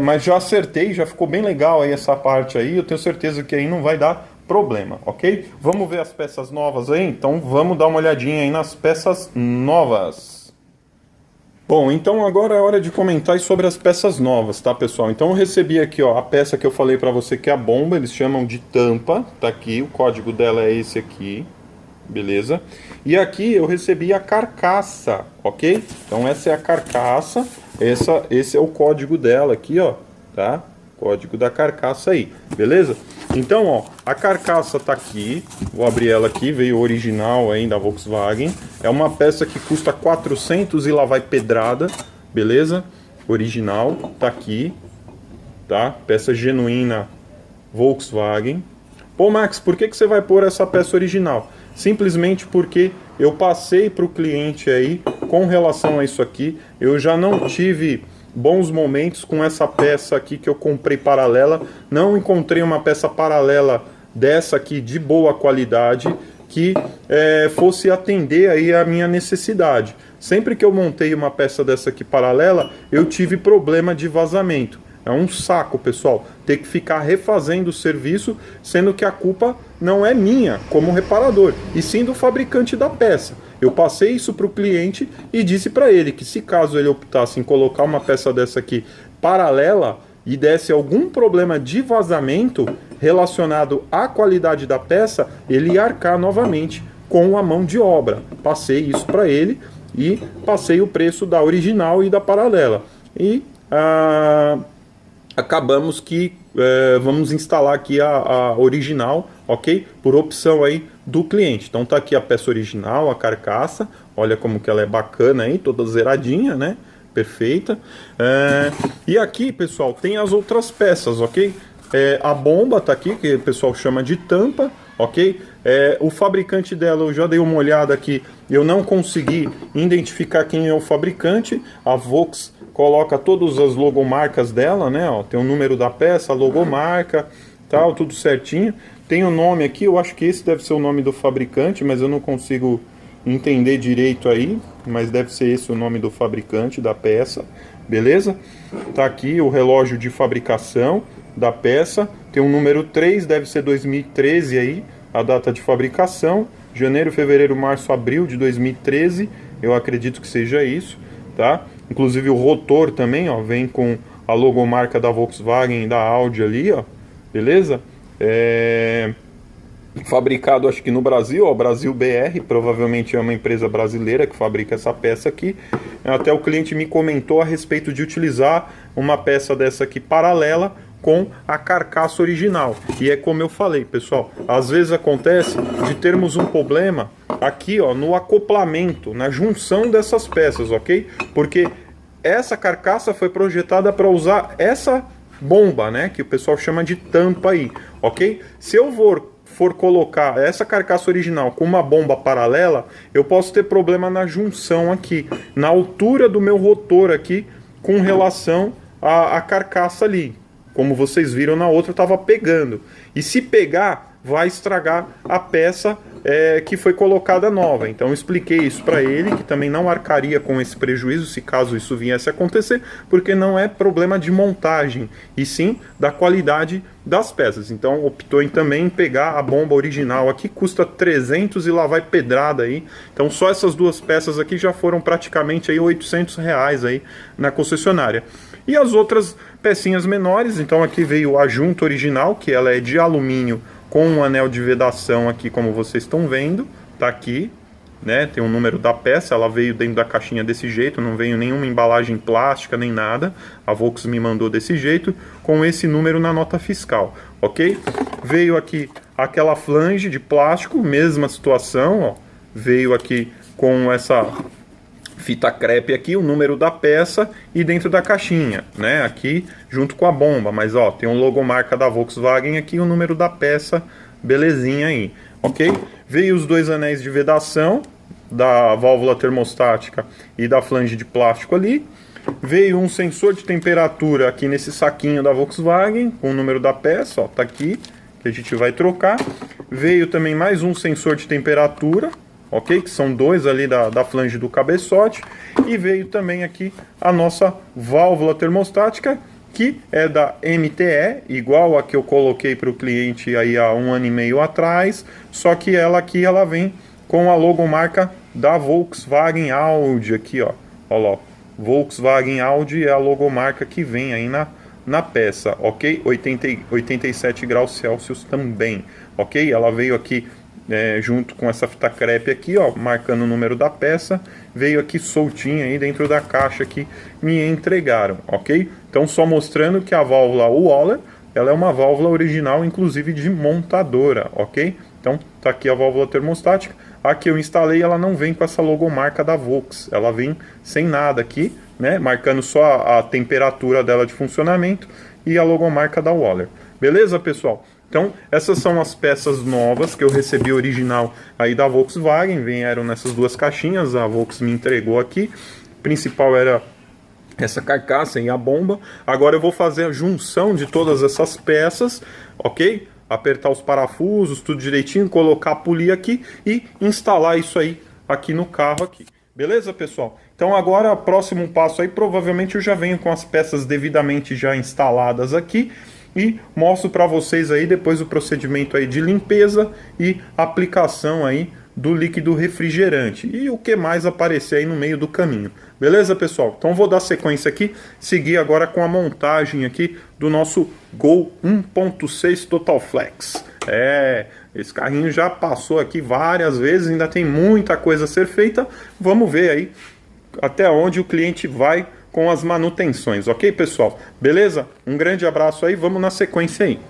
mas já acertei, já ficou bem legal aí essa parte aí, eu tenho certeza que aí não vai dar problema, ok? Vamos ver as peças novas aí? Então vamos dar uma olhadinha aí nas peças novas. Bom, então agora é hora de comentar sobre as peças novas, tá, pessoal? Então eu recebi aqui, ó, a peça que eu falei pra você que é a bomba, eles chamam de tampa, tá aqui, o código dela é esse aqui, beleza? E aqui eu recebi a carcaça, ok? Então essa é a carcaça, esse é o código dela aqui, ó, tá? Código da carcaça aí, beleza? Então, ó, a carcaça tá aqui, vou abrir ela aqui, veio original aí da Volkswagen. É uma peça que custa 400 e lá vai pedrada, beleza? Original, tá aqui, tá? Peça genuína Volkswagen. Pô, Max, por que você vai pôr essa peça original? Simplesmente porque eu passei para o cliente aí, com relação a isso aqui, eu já não tive bons momentos com essa peça aqui que eu comprei paralela, não encontrei uma peça paralela dessa aqui de boa qualidade que fosse atender aí a minha necessidade. Sempre que eu montei uma peça dessa aqui paralela, eu tive problema de vazamento. É um saco, pessoal, ter que ficar refazendo o serviço, sendo que a culpa não é minha como reparador, e sim do fabricante da peça. Eu passei isso para o cliente e disse para ele que se caso ele optasse em colocar uma peça dessa aqui paralela e desse algum problema de vazamento relacionado à qualidade da peça, ele ia arcar novamente com a mão de obra. Passei isso para ele e passei o preço da original e da paralela. E acabamos que vamos instalar aqui a original, ok? Por opção aí do cliente. Então tá aqui a peça original, a carcaça. Olha como que ela é bacana aí, toda zeradinha, né? Perfeita. E aqui, pessoal, tem as outras peças, ok? A bomba tá aqui, que o pessoal chama de tampa, ok? O fabricante dela, eu já dei uma olhada aqui, eu não consegui identificar quem é o fabricante. A Volks coloca todas as logomarcas dela, né? Ó, tem o número da peça, a logomarca, tal, tudo certinho. Tem o nome aqui, eu acho que esse deve ser o nome do fabricante, mas eu não consigo entender direito aí, mas deve ser esse o nome do fabricante da peça, beleza? Tá aqui o relógio de fabricação da peça, tem um número 3, deve ser 2013 aí, a data de fabricação, janeiro, fevereiro, março, abril de 2013, eu acredito que seja isso, tá? Inclusive o rotor também, ó, vem com a logomarca da Volkswagen e da Audi ali, ó, beleza? Fabricado acho que no Brasil, ó, Brasil BR, provavelmente é uma empresa brasileira que fabrica essa peça aqui. Até o cliente me comentou a respeito de utilizar uma peça dessa aqui paralela com a carcaça original. E é como eu falei, pessoal, às vezes acontece de termos um problema aqui, ó, no acoplamento, na junção dessas peças, ok? Porque essa carcaça foi projetada para usar essa bomba, né, que o pessoal chama de tampa aí, ok? Se eu for colocar essa carcaça original com uma bomba paralela, eu posso ter problema na junção aqui, na altura do meu rotor aqui, com relação à carcaça ali. Como vocês viram na outra, estava pegando. E se pegar, vai estragar a peça que foi colocada nova. Então eu expliquei isso para ele, que também não arcaria com esse prejuízo se caso isso viesse a acontecer, porque não é problema de montagem, e sim da qualidade das peças. Então optou em também pegar a bomba original aqui, custa 300 e lá vai pedrada aí. Então só essas duas peças aqui já foram praticamente aí R$ 800 aí na concessionária. E as outras pecinhas menores, então aqui veio a junta original, que ela é de alumínio com um anel de vedação aqui, como vocês estão vendo, tá aqui, né? Tem o número da peça, ela veio dentro da caixinha desse jeito, não veio nenhuma embalagem plástica nem nada. A Volks me mandou desse jeito, com esse número na nota fiscal, ok? Veio aqui aquela flange de plástico, mesma situação, ó. Veio aqui com essa fita crepe aqui, o número da peça e dentro da caixinha, né? Aqui junto com a bomba, mas ó, tem um logomarca da Volkswagen aqui, o número da peça, belezinha aí, ok? Veio os dois anéis de vedação da válvula termostática e da flange de plástico ali. Veio um sensor de temperatura aqui nesse saquinho da Volkswagen, com o número da peça, ó, tá aqui, que a gente vai trocar. Veio também mais um sensor de temperatura, ok? Que são dois ali da flange do cabeçote. E veio também aqui a nossa válvula termostática, que é da MTE, igual a que eu coloquei para o cliente aí há 1 ano e meio atrás, só que ela aqui ela vem com a logomarca da Volkswagen Audi aqui, ó. Olha lá, Volkswagen Audi é a logomarca que vem aí na peça, ok? 87 graus Celsius também, ok? Ela veio aqui junto com essa fita crepe aqui, ó, marcando o número da peça, veio aqui soltinha aí dentro da caixa que me entregaram, ok? Então só mostrando que a válvula Waller, ela é uma válvula original, inclusive de montadora, ok? Então tá aqui a válvula termostática. A que eu instalei, ela não vem com essa logomarca da Volks, ela vem sem nada aqui, né? Marcando só a temperatura dela de funcionamento e a logomarca da Waller. Beleza, pessoal? Então, essas são as peças novas que eu recebi original aí da Volkswagen, vieram nessas duas caixinhas, a Volks me entregou aqui. O principal era essa carcaça e a bomba. Agora eu vou fazer a junção de todas essas peças, ok? Apertar os parafusos, tudo direitinho, colocar a polia aqui e instalar isso aí aqui no carro aqui. Beleza, pessoal? Então agora, o próximo passo aí, provavelmente eu já venho com as peças devidamente já instaladas aqui e mostro para vocês aí depois o procedimento aí de limpeza e aplicação aí do líquido refrigerante e o que mais aparecer aí no meio do caminho. Beleza, pessoal? Então vou dar sequência aqui, seguir agora com a montagem aqui do nosso Gol 1.6 Total Flex. Esse carrinho já passou aqui várias vezes, ainda tem muita coisa a ser feita. Vamos ver aí até onde o cliente vai com as manutenções, ok, pessoal? Beleza? Um grande abraço aí, vamos na sequência aí.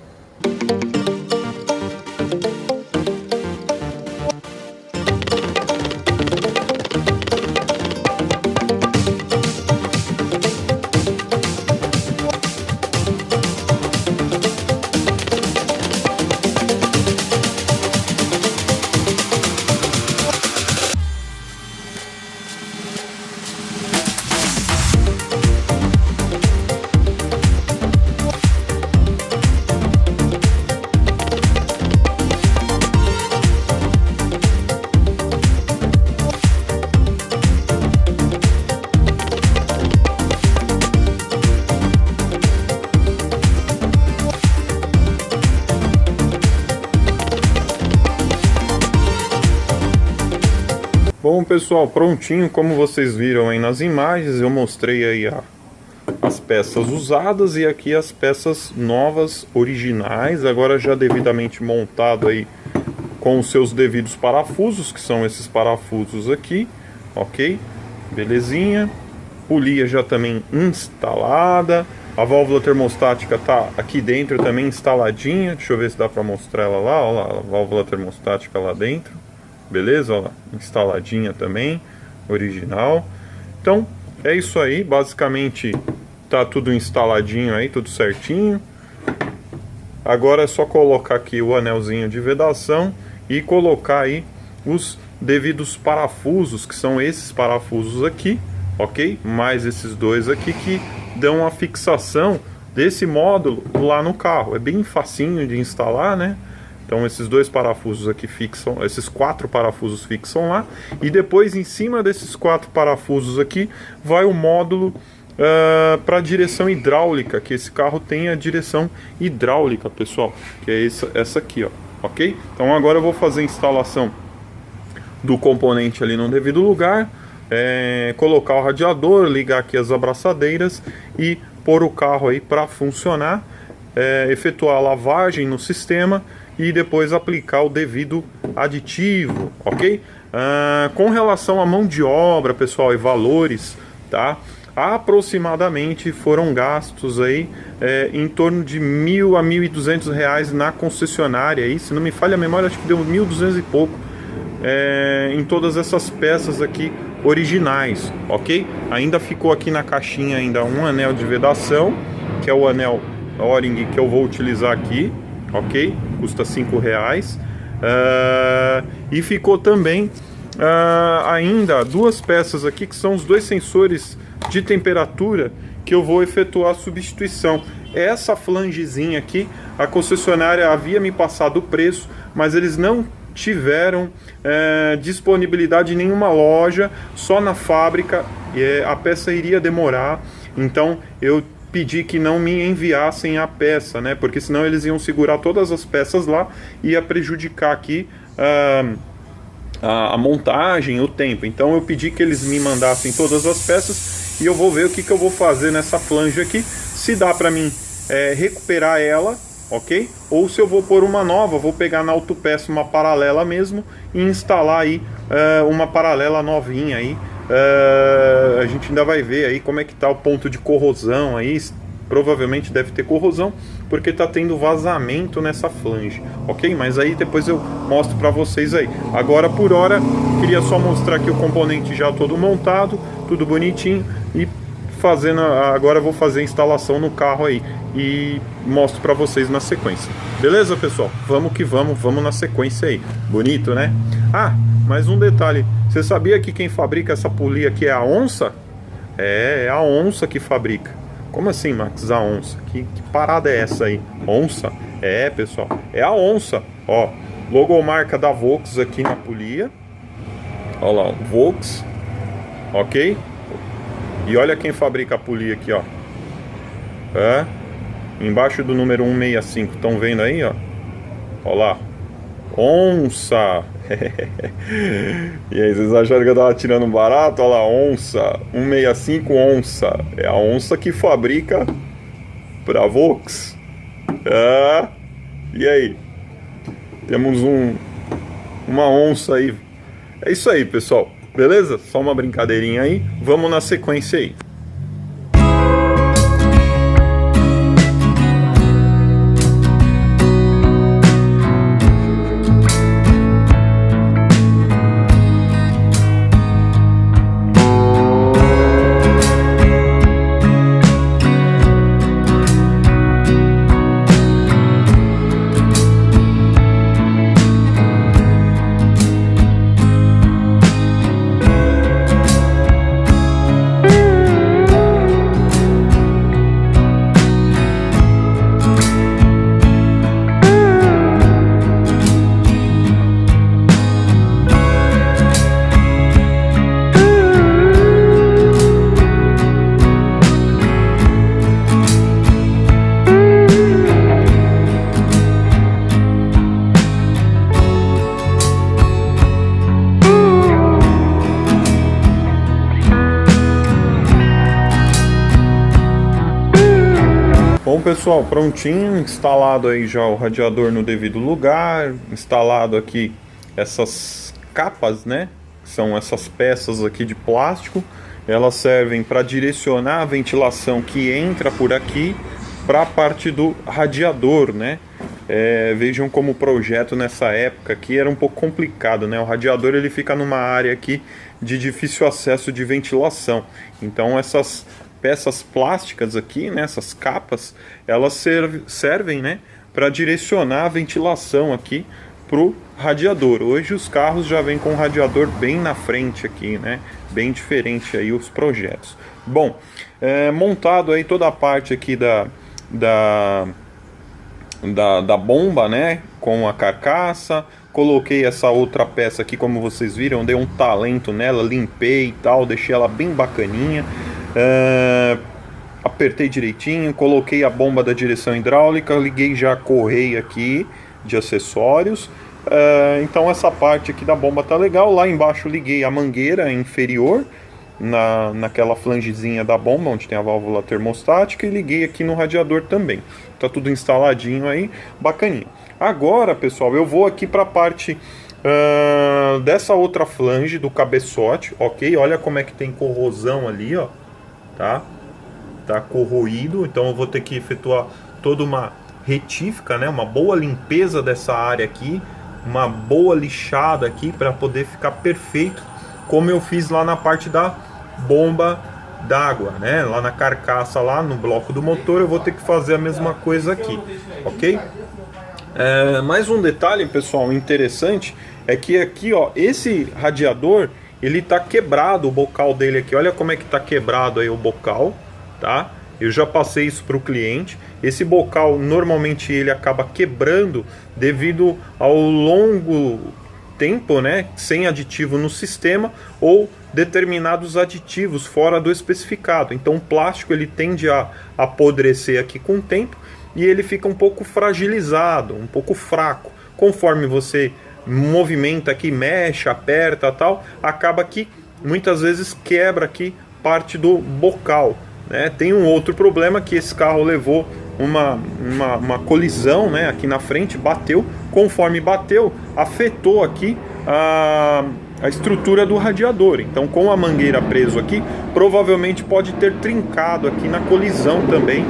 Bom, pessoal, prontinho, como vocês viram aí nas imagens, eu mostrei aí as peças usadas e aqui as peças novas, originais, agora já devidamente montado aí com os seus devidos parafusos, que são esses parafusos aqui, ok? Belezinha. Polia já também instalada. A válvula termostática tá aqui dentro também instaladinha. Deixa eu ver se dá para mostrar ela lá. Olha lá, a válvula termostática lá dentro. Beleza? Olha lá, instaladinha também, original. Então, é isso aí. Basicamente, tá tudo instaladinho aí, tudo certinho. Agora é só colocar aqui o anelzinho de vedação e colocar aí os devidos parafusos, que são esses parafusos aqui, ok? Mais esses dois aqui que dão a fixação desse módulo lá no carro. É bem facinho de instalar, né? Então esses dois parafusos aqui fixam, esses 4 parafusos fixam lá. E depois em cima desses 4 parafusos aqui vai o módulo para direção hidráulica, que esse carro tem a direção hidráulica, pessoal, que é essa aqui, ó, ok? Então agora eu vou fazer a instalação do componente ali no devido lugar, colocar o radiador, ligar aqui as abraçadeiras e pôr o carro aí para funcionar, efetuar a lavagem no sistema e depois aplicar o devido aditivo, ok? Com relação à mão de obra, pessoal, e valores, tá? Aproximadamente foram gastos aí em torno de R$1.000 a R$1.200 na concessionária aí, se não me falha a memória, acho que deu 1.200 e pouco em todas essas peças aqui originais, ok? Ainda ficou aqui na caixinha ainda um anel de vedação, que é o anel O-ring que eu vou utilizar aqui, ok? Custa R$5. E ficou também ainda 2 peças aqui, que são os 2 sensores de temperatura que eu vou efetuar a substituição. Essa flangezinha aqui, a concessionária havia me passado o preço, mas eles não tiveram disponibilidade em nenhuma loja, só na fábrica, e a peça iria demorar, então eu pedi que não me enviassem a peça, né? Porque senão eles iam segurar todas as peças lá e ia prejudicar aqui a montagem, o tempo. Então eu pedi que eles me mandassem todas as peças e eu vou ver o que eu vou fazer nessa flange aqui, se dá para mim recuperar ela, ok? Ou se eu vou pôr uma nova, vou pegar na autopeça uma paralela mesmo e instalar aí uma paralela novinha aí. A gente ainda vai ver aí como é que tá o ponto de corrosão aí. Provavelmente deve ter corrosão, porque tá tendo vazamento nessa flange, ok? Mas aí depois eu mostro para vocês aí. Agora, por hora, queria só mostrar aqui o componente já todo montado, tudo bonitinho, e agora eu vou fazer a instalação no carro aí e mostro para vocês na sequência. Beleza, pessoal? Vamos que vamos na sequência aí. Bonito, né? Ah, mais um detalhe. Você sabia que quem fabrica essa polia aqui é a Onça? É a Onça que fabrica. Como assim, Max? A Onça? Que parada é essa aí? Onça? Pessoal, é a Onça. Ó, logomarca da Volks aqui na polia. Ó lá, Volks. Ok? E olha quem fabrica a polia aqui, ó. Embaixo do número 165. Estão vendo aí, ó? Ó lá. Onça. E aí, vocês acharam que eu tava tirando barato? Olha lá, Onça. 165 Onça. É a Onça que fabrica pra Volks. E aí? Temos uma onça aí. É isso aí, pessoal. Beleza? Só uma brincadeirinha aí. Vamos na sequência aí. pessoal, prontinho, instalado aí já o radiador no devido lugar, instalado aqui essas capas, né? São essas peças aqui de plástico. Elas servem para direcionar a ventilação que entra por aqui para a parte do radiador, né? Vejam como o projeto nessa época aqui era um pouco complicado, né? O radiador ele fica numa área aqui de difícil acesso de ventilação. Então essas peças plásticas aqui, né, essas capas, elas servem, né, para direcionar a ventilação aqui pro radiador. Hoje os carros já vêm com o radiador bem na frente aqui, né? Bem diferente aí os projetos. Bom, montado aí toda a parte aqui da bomba, né? Com a carcaça. Coloquei essa outra peça aqui, como vocês viram, dei um talento nela, limpei e tal, deixei ela bem bacaninha. Apertei direitinho, coloquei a bomba da direção hidráulica, liguei já a correia aqui de acessórios. Então essa parte aqui da bomba tá legal. Lá embaixo liguei a mangueira inferior naquela flangezinha da bomba onde tem a válvula termostática e liguei aqui no radiador também. Tá tudo instaladinho aí, bacaninha. Agora, pessoal, eu vou aqui para a parte dessa outra flange do cabeçote, ok? Olha como é que tem corrosão ali, ó, tá corroído, então eu vou ter que efetuar toda uma retífica, né? Uma boa limpeza dessa área aqui, uma boa lixada aqui para poder ficar perfeito, como eu fiz lá na parte da bomba d'água, né? Lá na carcaça, lá no bloco do motor, eu vou ter que fazer a mesma coisa aqui, ok? Mais um detalhe, pessoal, interessante é que aqui, ó, esse radiador ele tá quebrado, o bocal dele aqui, olha como é que tá quebrado aí o bocal, tá? Eu já passei isso para o cliente. Esse bocal normalmente ele acaba quebrando devido ao longo tempo, né, sem aditivo no sistema ou determinados aditivos fora do especificado. Então o plástico ele tende a apodrecer aqui com o tempo e ele fica um pouco fragilizado, um pouco fraco. Conforme você movimenta aqui, mexe, aperta, tal, acaba que muitas vezes quebra aqui parte do bocal, né? Tem um outro problema que esse carro levou uma colisão, né, aqui na frente, bateu. Conforme bateu, afetou aqui a estrutura do radiador. Então, com a mangueira preso aqui, provavelmente pode ter trincado aqui na colisão também.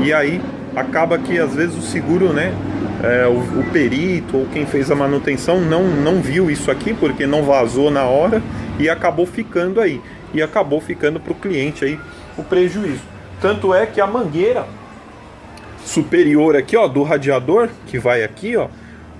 E aí acaba que às vezes o seguro, né, o perito ou quem fez a manutenção não viu isso aqui porque não vazou na hora e acabou ficando aí. E acabou ficando para o cliente aí o prejuízo. Tanto é que a mangueira superior aqui, ó, do radiador, que vai aqui, ó,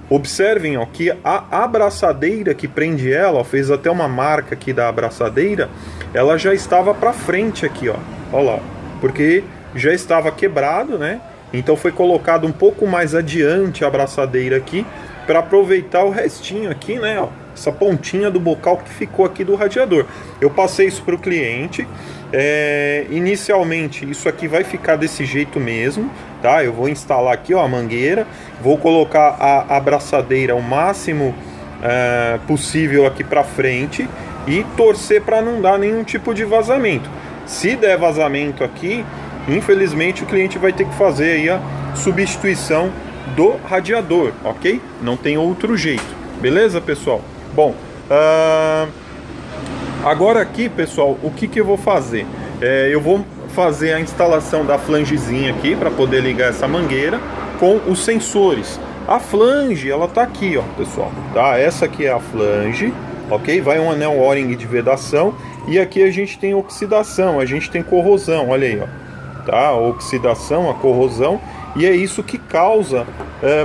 observem, ó, que a abraçadeira que prende ela, ó, fez até uma marca aqui da abraçadeira, ela já estava para frente aqui, ó, lá, porque já estava quebrado, né? Então foi colocado um pouco mais adiante a abraçadeira aqui para aproveitar o restinho aqui, né, ó, essa pontinha do bocal que ficou aqui do radiador. Eu passei isso para o cliente. Inicialmente isso aqui vai ficar desse jeito mesmo, tá? Eu vou instalar aqui, ó, a mangueira, vou colocar a abraçadeira o máximo possível aqui para frente e torcer para não dar nenhum tipo de vazamento. Se der vazamento aqui, infelizmente o cliente vai ter que fazer aí a substituição do radiador, ok? Não tem outro jeito, beleza, pessoal? Bom, agora aqui, pessoal, o que eu vou fazer? Eu vou fazer a instalação da flangezinha aqui para poder ligar essa mangueira com os sensores. A flange, ela tá aqui, ó, pessoal, tá? Essa aqui é a flange, ok? Vai um anel O-ring de vedação e aqui a gente tem oxidação, a gente tem corrosão, olha aí, ó, tá? A oxidação, a corrosão, e é isso que causa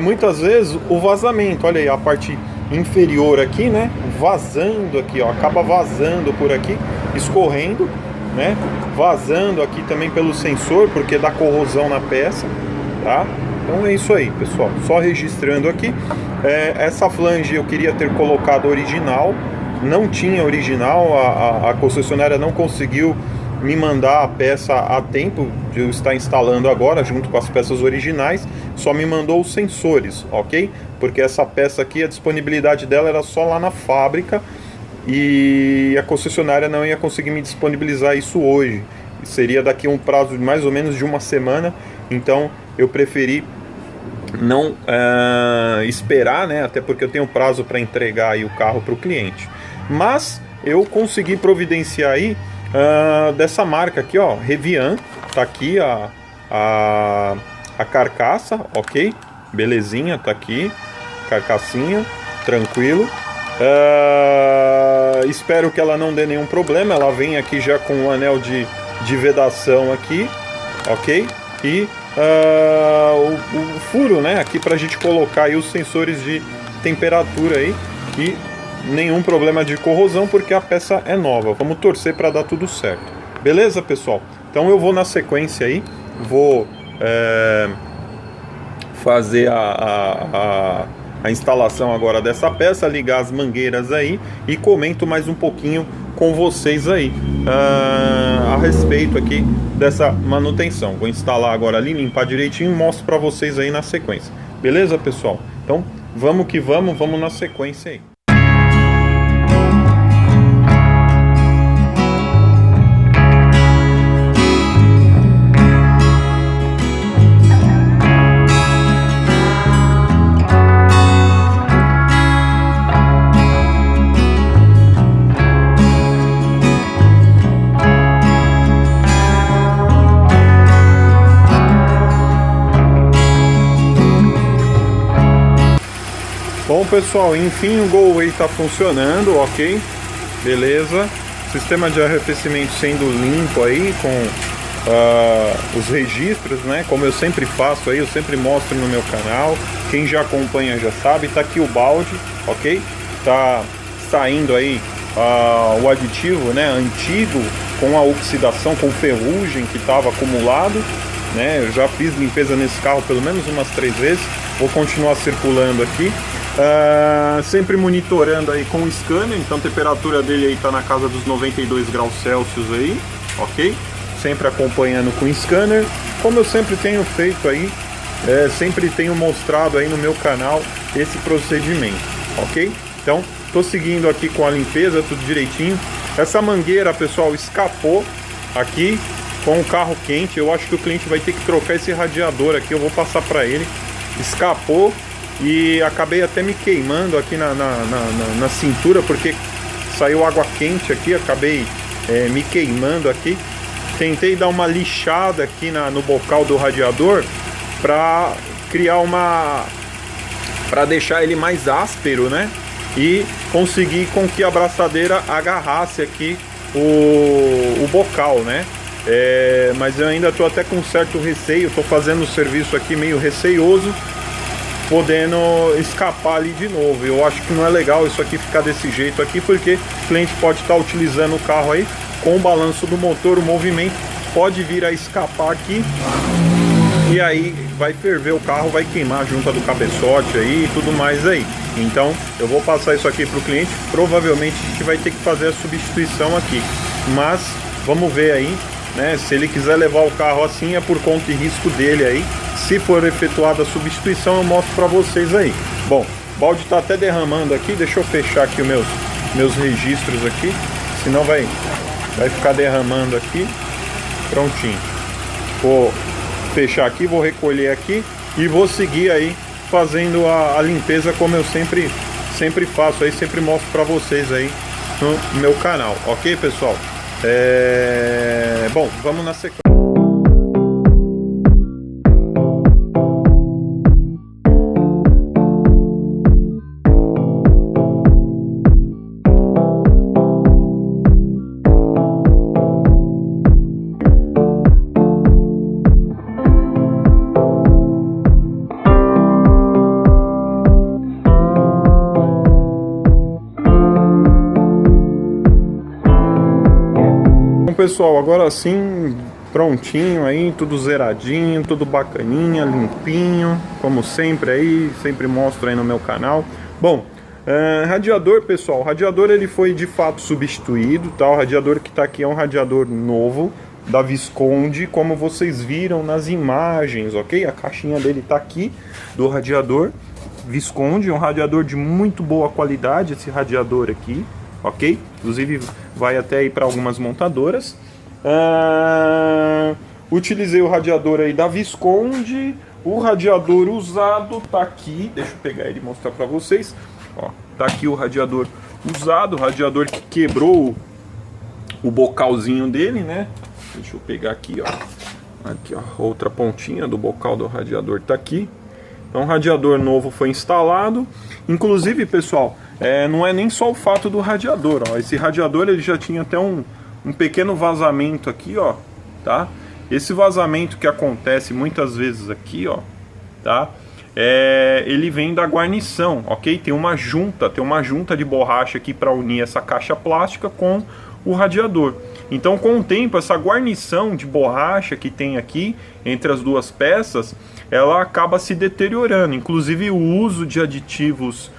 muitas vezes o vazamento. Olha aí a parte inferior aqui, né, vazando aqui, ó, acaba vazando por aqui, escorrendo, né, vazando aqui também pelo sensor, porque dá corrosão na peça, tá? Então é isso aí, pessoal, só registrando aqui. Essa flange eu queria ter colocado original, não tinha original, a concessionária não conseguiu me mandar a peça a tempo de eu estar instalando agora, junto com as peças originais, só me mandou os sensores, ok? Porque essa peça aqui, a disponibilidade dela era só lá na fábrica e a concessionária não ia conseguir me disponibilizar isso hoje. Seria daqui um prazo de mais ou menos de uma semana, então eu preferi não esperar, né? Até porque eu tenho prazo para entregar aí o carro para o cliente. Mas eu consegui providenciar aí dessa marca aqui, ó, Rivian. Tá aqui a carcaça, ok? Belezinha, tá aqui, carcassinha, tranquilo. Espero que ela não dê nenhum problema. Ela vem aqui já com o anel de vedação aqui, ok? E o furo, né, aqui pra gente colocar aí os sensores de temperatura aí, e nenhum problema de corrosão porque a peça é nova. Vamos torcer para dar tudo certo. Beleza, pessoal? Então eu vou na sequência aí, vou fazer a instalação agora dessa peça, ligar as mangueiras aí e comento mais um pouquinho com vocês aí a respeito aqui dessa manutenção. Vou instalar agora ali, limpar direitinho e mostro para vocês aí na sequência. Beleza, pessoal? Então vamos que vamos na sequência aí. Bom, pessoal, enfim o Go-Away está funcionando, ok? Beleza. Sistema de arrefecimento sendo limpo aí com os registros, né? Como eu sempre faço aí, eu sempre mostro no meu canal. Quem já acompanha já sabe. Tá aqui o balde, ok? Tá saindo aí o aditivo, né? Antigo, com a oxidação, com ferrugem que estava acumulado, né? Eu já fiz limpeza nesse carro pelo menos umas 3 vezes. Vou continuar circulando aqui. Sempre monitorando aí com o scanner, então a temperatura dele aí tá na casa dos 92 graus Celsius aí, ok? Sempre acompanhando com o scanner, como eu sempre tenho feito aí, sempre tenho mostrado aí no meu canal esse procedimento, ok? Então, tô seguindo aqui com a limpeza, tudo direitinho. Essa mangueira, pessoal, escapou aqui com o carro quente. Eu acho que o cliente vai ter que trocar esse radiador aqui, eu vou passar para ele. Escapou. E acabei até me queimando aqui na cintura, porque saiu água quente aqui, acabei me queimando aqui. Tentei dar uma lixada aqui no bocal do radiador para criar para deixar ele mais áspero, né? E conseguir com que a abraçadeira agarrasse aqui o bocal, né? Mas eu ainda estou até com certo receio, estou fazendo o serviço aqui meio receioso, podendo escapar ali de novo. Eu acho que não é legal isso aqui ficar desse jeito aqui, porque o cliente pode estar utilizando o carro aí com o balanço do motor, o movimento pode vir a escapar aqui e aí vai ferver o carro, vai queimar a junta do cabeçote aí e tudo mais aí. Então eu vou passar isso aqui para o cliente, provavelmente a gente vai ter que fazer a substituição aqui, mas vamos ver aí, né? Se ele quiser levar o carro assim, é por conta e risco dele aí. Se for efetuada a substituição, eu mostro para vocês aí. Bom, o balde está até derramando aqui. Deixa eu fechar aqui os meus registros aqui, senão vai ficar derramando aqui. Prontinho. Vou fechar aqui, vou recolher aqui e vou seguir aí fazendo a limpeza como eu sempre faço aí, sempre mostro para vocês aí no meu canal, ok, pessoal? Bom, vamos na sequência. Pessoal, agora sim, prontinho aí, tudo zeradinho, tudo bacaninha, limpinho, como sempre aí, sempre mostro aí no meu canal. Bom, radiador, pessoal, o radiador ele foi de fato substituído, tá? O radiador que tá aqui é um radiador novo da Visconti, como vocês viram nas imagens, ok? A caixinha dele tá aqui, do radiador Visconti, um radiador de muito boa qualidade, esse radiador aqui, ok? Inclusive vai até aí para algumas montadoras. Utilizei o radiador aí da Visconde. O radiador usado tá aqui. Deixa eu pegar ele e mostrar para vocês. Ó, tá aqui o radiador usado, o radiador que quebrou o bocalzinho dele, né? Deixa eu pegar aqui, ó. Aqui, ó, outra pontinha do bocal do radiador tá aqui. Então, o radiador novo foi instalado. Inclusive, pessoal, não é nem só o fato do radiador, ó. Esse radiador ele já tinha até um pequeno vazamento aqui, ó, tá? Esse vazamento que acontece muitas vezes aqui, ó, tá? Ele vem da guarnição, ok? Tem uma junta de borracha aqui para unir essa caixa plástica com o radiador. Então, com o tempo, essa guarnição de borracha que tem aqui entre as duas peças, ela acaba se deteriorando. Inclusive, o uso de aditivos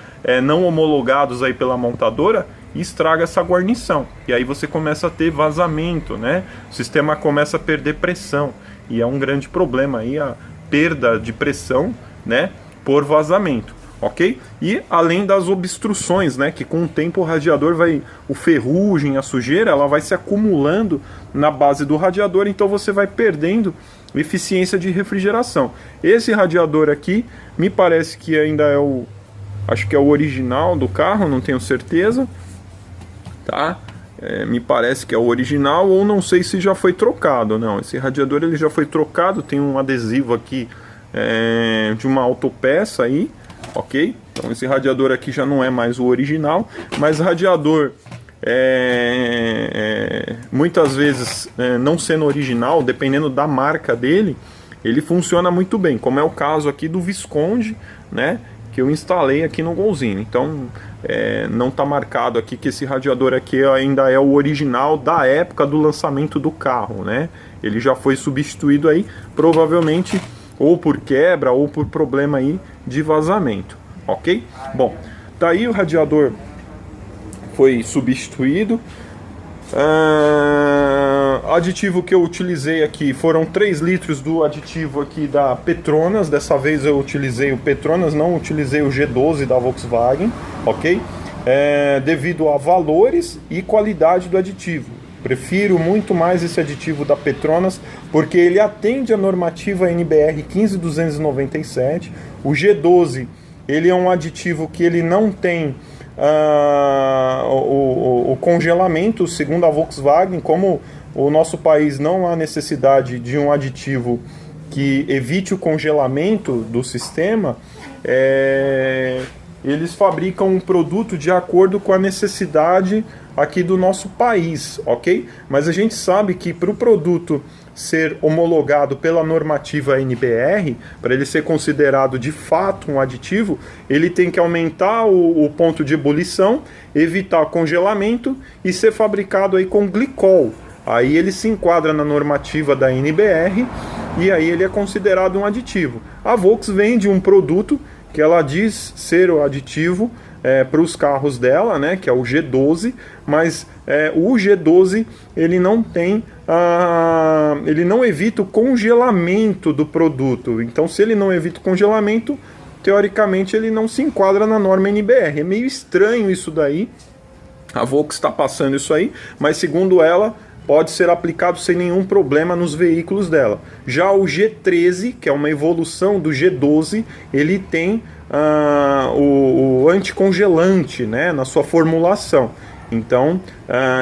não homologados aí pela montadora estraga essa guarnição. E aí você começa a ter vazamento, né? O sistema começa a perder pressão. E é um grande problema aí a perda de pressão, né, por vazamento, ok? E além das obstruções, né, que com o tempo o radiador o ferrugem, a sujeira, ela vai se acumulando na base do radiador, então você vai perdendo eficiência de refrigeração. Esse radiador aqui, me parece que ainda acho que é o original do carro, não tenho certeza, tá? Me parece que é o original, ou não sei se já foi trocado. Não, esse radiador ele já foi trocado, tem um adesivo aqui de uma autopeça aí, ok? Então esse radiador aqui já não é mais o original, mas radiador muitas vezes não sendo original, dependendo da marca dele, ele funciona muito bem, como é o caso aqui do Visconde, né, que eu instalei aqui no Golzinho. Então não está marcado aqui que esse radiador aqui ainda é o original da época do lançamento do carro, né? Ele já foi substituído aí, provavelmente ou por quebra ou por problema aí de vazamento, ok? Bom, daí o radiador foi substituído. Aditivo que eu utilizei aqui foram 3 litros do aditivo aqui da Petronas. Dessa vez eu utilizei o Petronas, não utilizei o G12 da Volkswagen, ok? Devido a valores e qualidade do aditivo. Prefiro muito mais esse aditivo da Petronas, porque ele atende a normativa NBR 15297. O G12, ele é um aditivo que ele não tem o congelamento, segundo a Volkswagen. Como o nosso país não há necessidade de um aditivo que evite o congelamento do sistema, eles fabricam um produto de acordo com a necessidade aqui do nosso país, ok? Mas a gente sabe que para o produto ser homologado pela normativa NBR, para ele ser considerado de fato um aditivo, ele tem que aumentar o ponto de ebulição, evitar congelamento e ser fabricado aí com glicol. Aí ele se enquadra na normativa da NBR e aí ele é considerado um aditivo. A Volks vende um produto que ela diz ser o aditivo para os carros dela, né, que é o G12, mas o G12 ele não tem, ele não evita o congelamento do produto. Então, se ele não evita o congelamento, teoricamente ele não se enquadra na norma NBR. É meio estranho isso daí. A Volks está passando isso aí, mas segundo ela, pode ser aplicado sem nenhum problema nos veículos dela. Já o G13, que é uma evolução do G12, ele tem o anticongelante, né, na sua formulação. Então,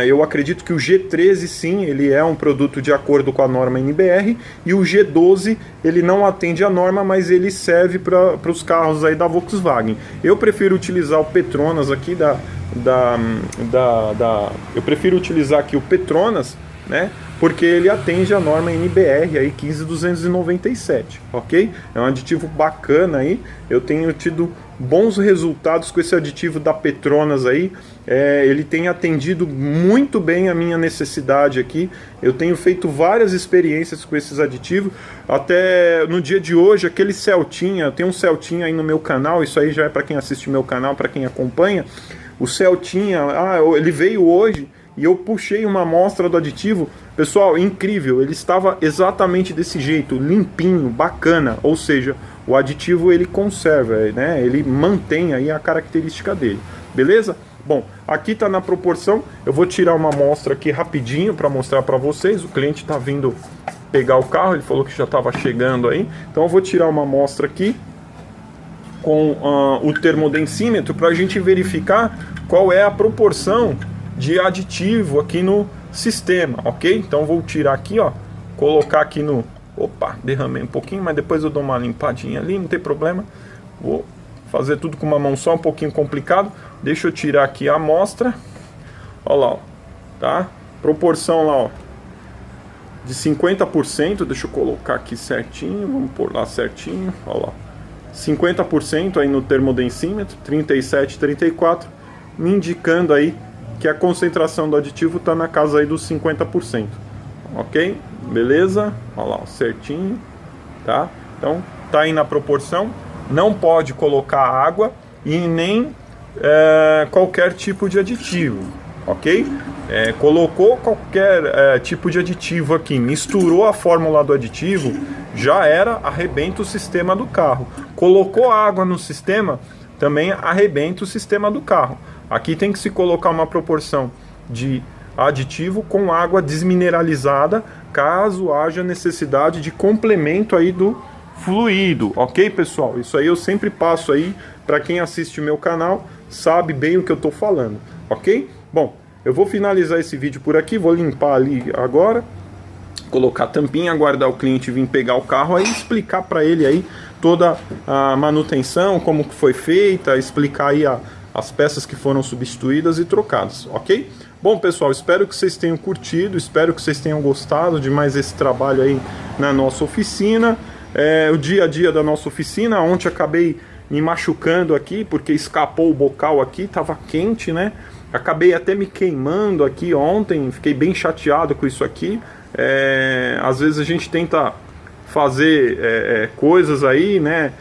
eu acredito que o G13, sim, ele é um produto de acordo com a norma NBR, e o G12, ele não atende a norma, mas ele serve para os carros aí da Volkswagen. Eu prefiro utilizar o Petronas aqui eu prefiro utilizar aqui o Petronas, né, porque ele atende a norma NBR aí 15297, ok? É um aditivo bacana aí, eu tenho tido bons resultados com esse aditivo da Petronas aí, ele tem atendido muito bem a minha necessidade aqui. Eu tenho feito várias experiências com esses aditivos, até no dia de hoje, aquele Celtinha, eu tenho um Celtinha aí no meu canal, isso aí já é para quem assiste o meu canal, para quem acompanha. O Celtinha, ele veio hoje e eu puxei uma amostra do aditivo. Pessoal, incrível, ele estava exatamente desse jeito, limpinho, bacana. Ou seja, o aditivo ele conserva, né? Ele mantém aí a característica dele, beleza? Bom, aqui está na proporção. Eu vou tirar uma amostra aqui rapidinho para mostrar para vocês. O cliente está vindo pegar o carro, ele falou que já estava chegando aí. Então eu vou tirar uma amostra aqui com o termodensímetro para a gente verificar qual é a proporção de aditivo aqui no sistema, ok? Então vou tirar aqui, ó, colocar aqui no... Opa, derramei um pouquinho, mas depois eu dou uma limpadinha ali, não tem problema. Vou fazer tudo com uma mão só, um pouquinho complicado. Deixa eu tirar aqui a amostra. Olha lá, ó, tá? Proporção lá, ó, de 50%. Deixa eu colocar aqui certinho, vamos pôr lá certinho, olha lá. 50% aí no termodensímetro, 37, 34, me indicando aí que a concentração do aditivo está na casa aí dos 50%. Ok? Beleza? Olha lá, certinho, tá? Então, tá aí na proporção. Não pode colocar água e nem qualquer tipo de aditivo, ok? Colocou qualquer tipo de aditivo aqui, misturou a fórmula do aditivo, já era, arrebenta o sistema do carro. Colocou água no sistema, também arrebenta o sistema do carro. Aqui tem que se colocar uma proporção de aditivo com água desmineralizada, caso haja necessidade de complemento aí do fluido, ok, pessoal? Isso aí eu sempre passo aí, para quem assiste o meu canal, sabe bem o que eu estou falando, ok? Bom, eu vou finalizar esse vídeo por aqui, vou limpar ali agora, colocar a tampinha, aguardar o cliente vir pegar o carro aí, explicar para ele aí toda a manutenção, como que foi feita, explicar aí as peças que foram substituídas e trocadas, ok? Bom, pessoal, espero que vocês tenham curtido, espero que vocês tenham gostado de mais esse trabalho aí na nossa oficina. O dia a dia da nossa oficina. Ontem acabei me machucando aqui, porque escapou o bocal aqui, estava quente, né? Acabei até me queimando aqui ontem, fiquei bem chateado com isso aqui. Às vezes a gente tenta fazer coisas aí, né?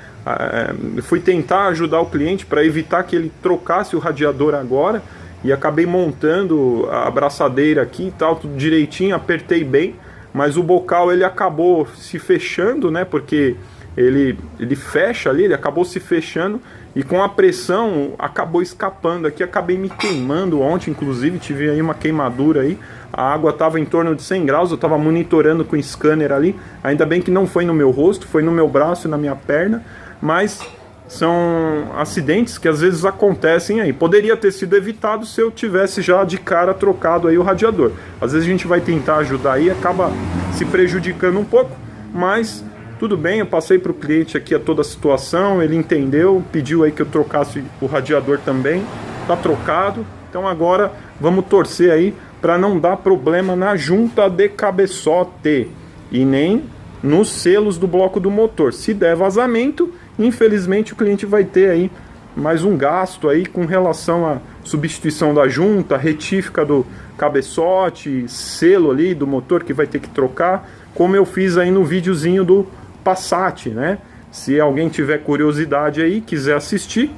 Fui tentar ajudar o cliente para evitar que ele trocasse o radiador agora, e acabei montando a abraçadeira aqui e tal, tudo direitinho, apertei bem, mas o bocal ele acabou se fechando, né? Porque ele fecha ali, ele acabou se fechando, e com a pressão acabou escapando aqui. Acabei me queimando ontem, inclusive tive aí uma queimadura aí. A água estava em torno de 100 graus, eu estava monitorando com o scanner ali. Ainda bem que não foi no meu rosto, foi no meu braço e na minha perna, mas são acidentes que às vezes acontecem aí. Poderia ter sido evitado se eu tivesse já de cara trocado aí o radiador. Às vezes a gente vai tentar ajudar aí, acaba se prejudicando um pouco, mas tudo bem, eu passei para o cliente aqui toda a situação, ele entendeu, pediu aí que eu trocasse o radiador também, tá trocado. Então agora vamos torcer aí para não dar problema na junta de cabeçote e nem nos selos do bloco do motor. Se der vazamento, infelizmente o cliente vai ter aí mais um gasto aí com relação à substituição da junta, retífica do cabeçote, selo ali do motor que vai ter que trocar, como eu fiz aí no videozinho do Passat, né? Se alguém tiver curiosidade aí, quiser assistir,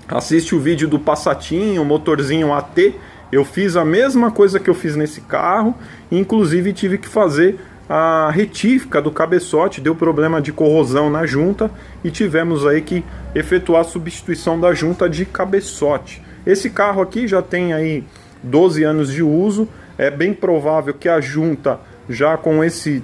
assiste o vídeo do Passatinho, motorzinho AT. Eu fiz a mesma coisa que eu fiz nesse carro, inclusive tive que fazer a retífica do cabeçote, deu problema de corrosão na junta e tivemos aí que efetuar a substituição da junta de cabeçote. Esse carro aqui já tem aí 12 anos de uso, é bem provável que a junta, já com esses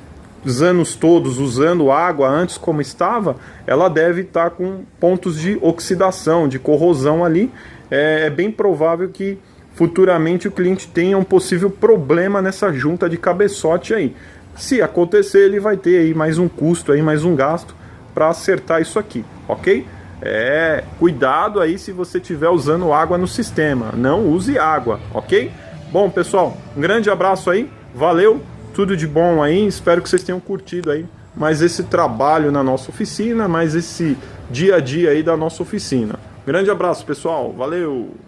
anos todos usando água antes como estava, ela deve estar com pontos de oxidação, de corrosão ali. É bem provável que futuramente o cliente tenha um possível problema nessa junta de cabeçote aí. Se acontecer, ele vai ter aí mais um custo, aí, mais um gasto para acertar isso aqui, ok? Cuidado aí se você estiver usando água no sistema, não use água, ok? Bom, pessoal, um grande abraço aí, valeu, tudo de bom aí, espero que vocês tenham curtido aí mais esse trabalho na nossa oficina, mais esse dia a dia aí da nossa oficina. Grande abraço, pessoal, valeu!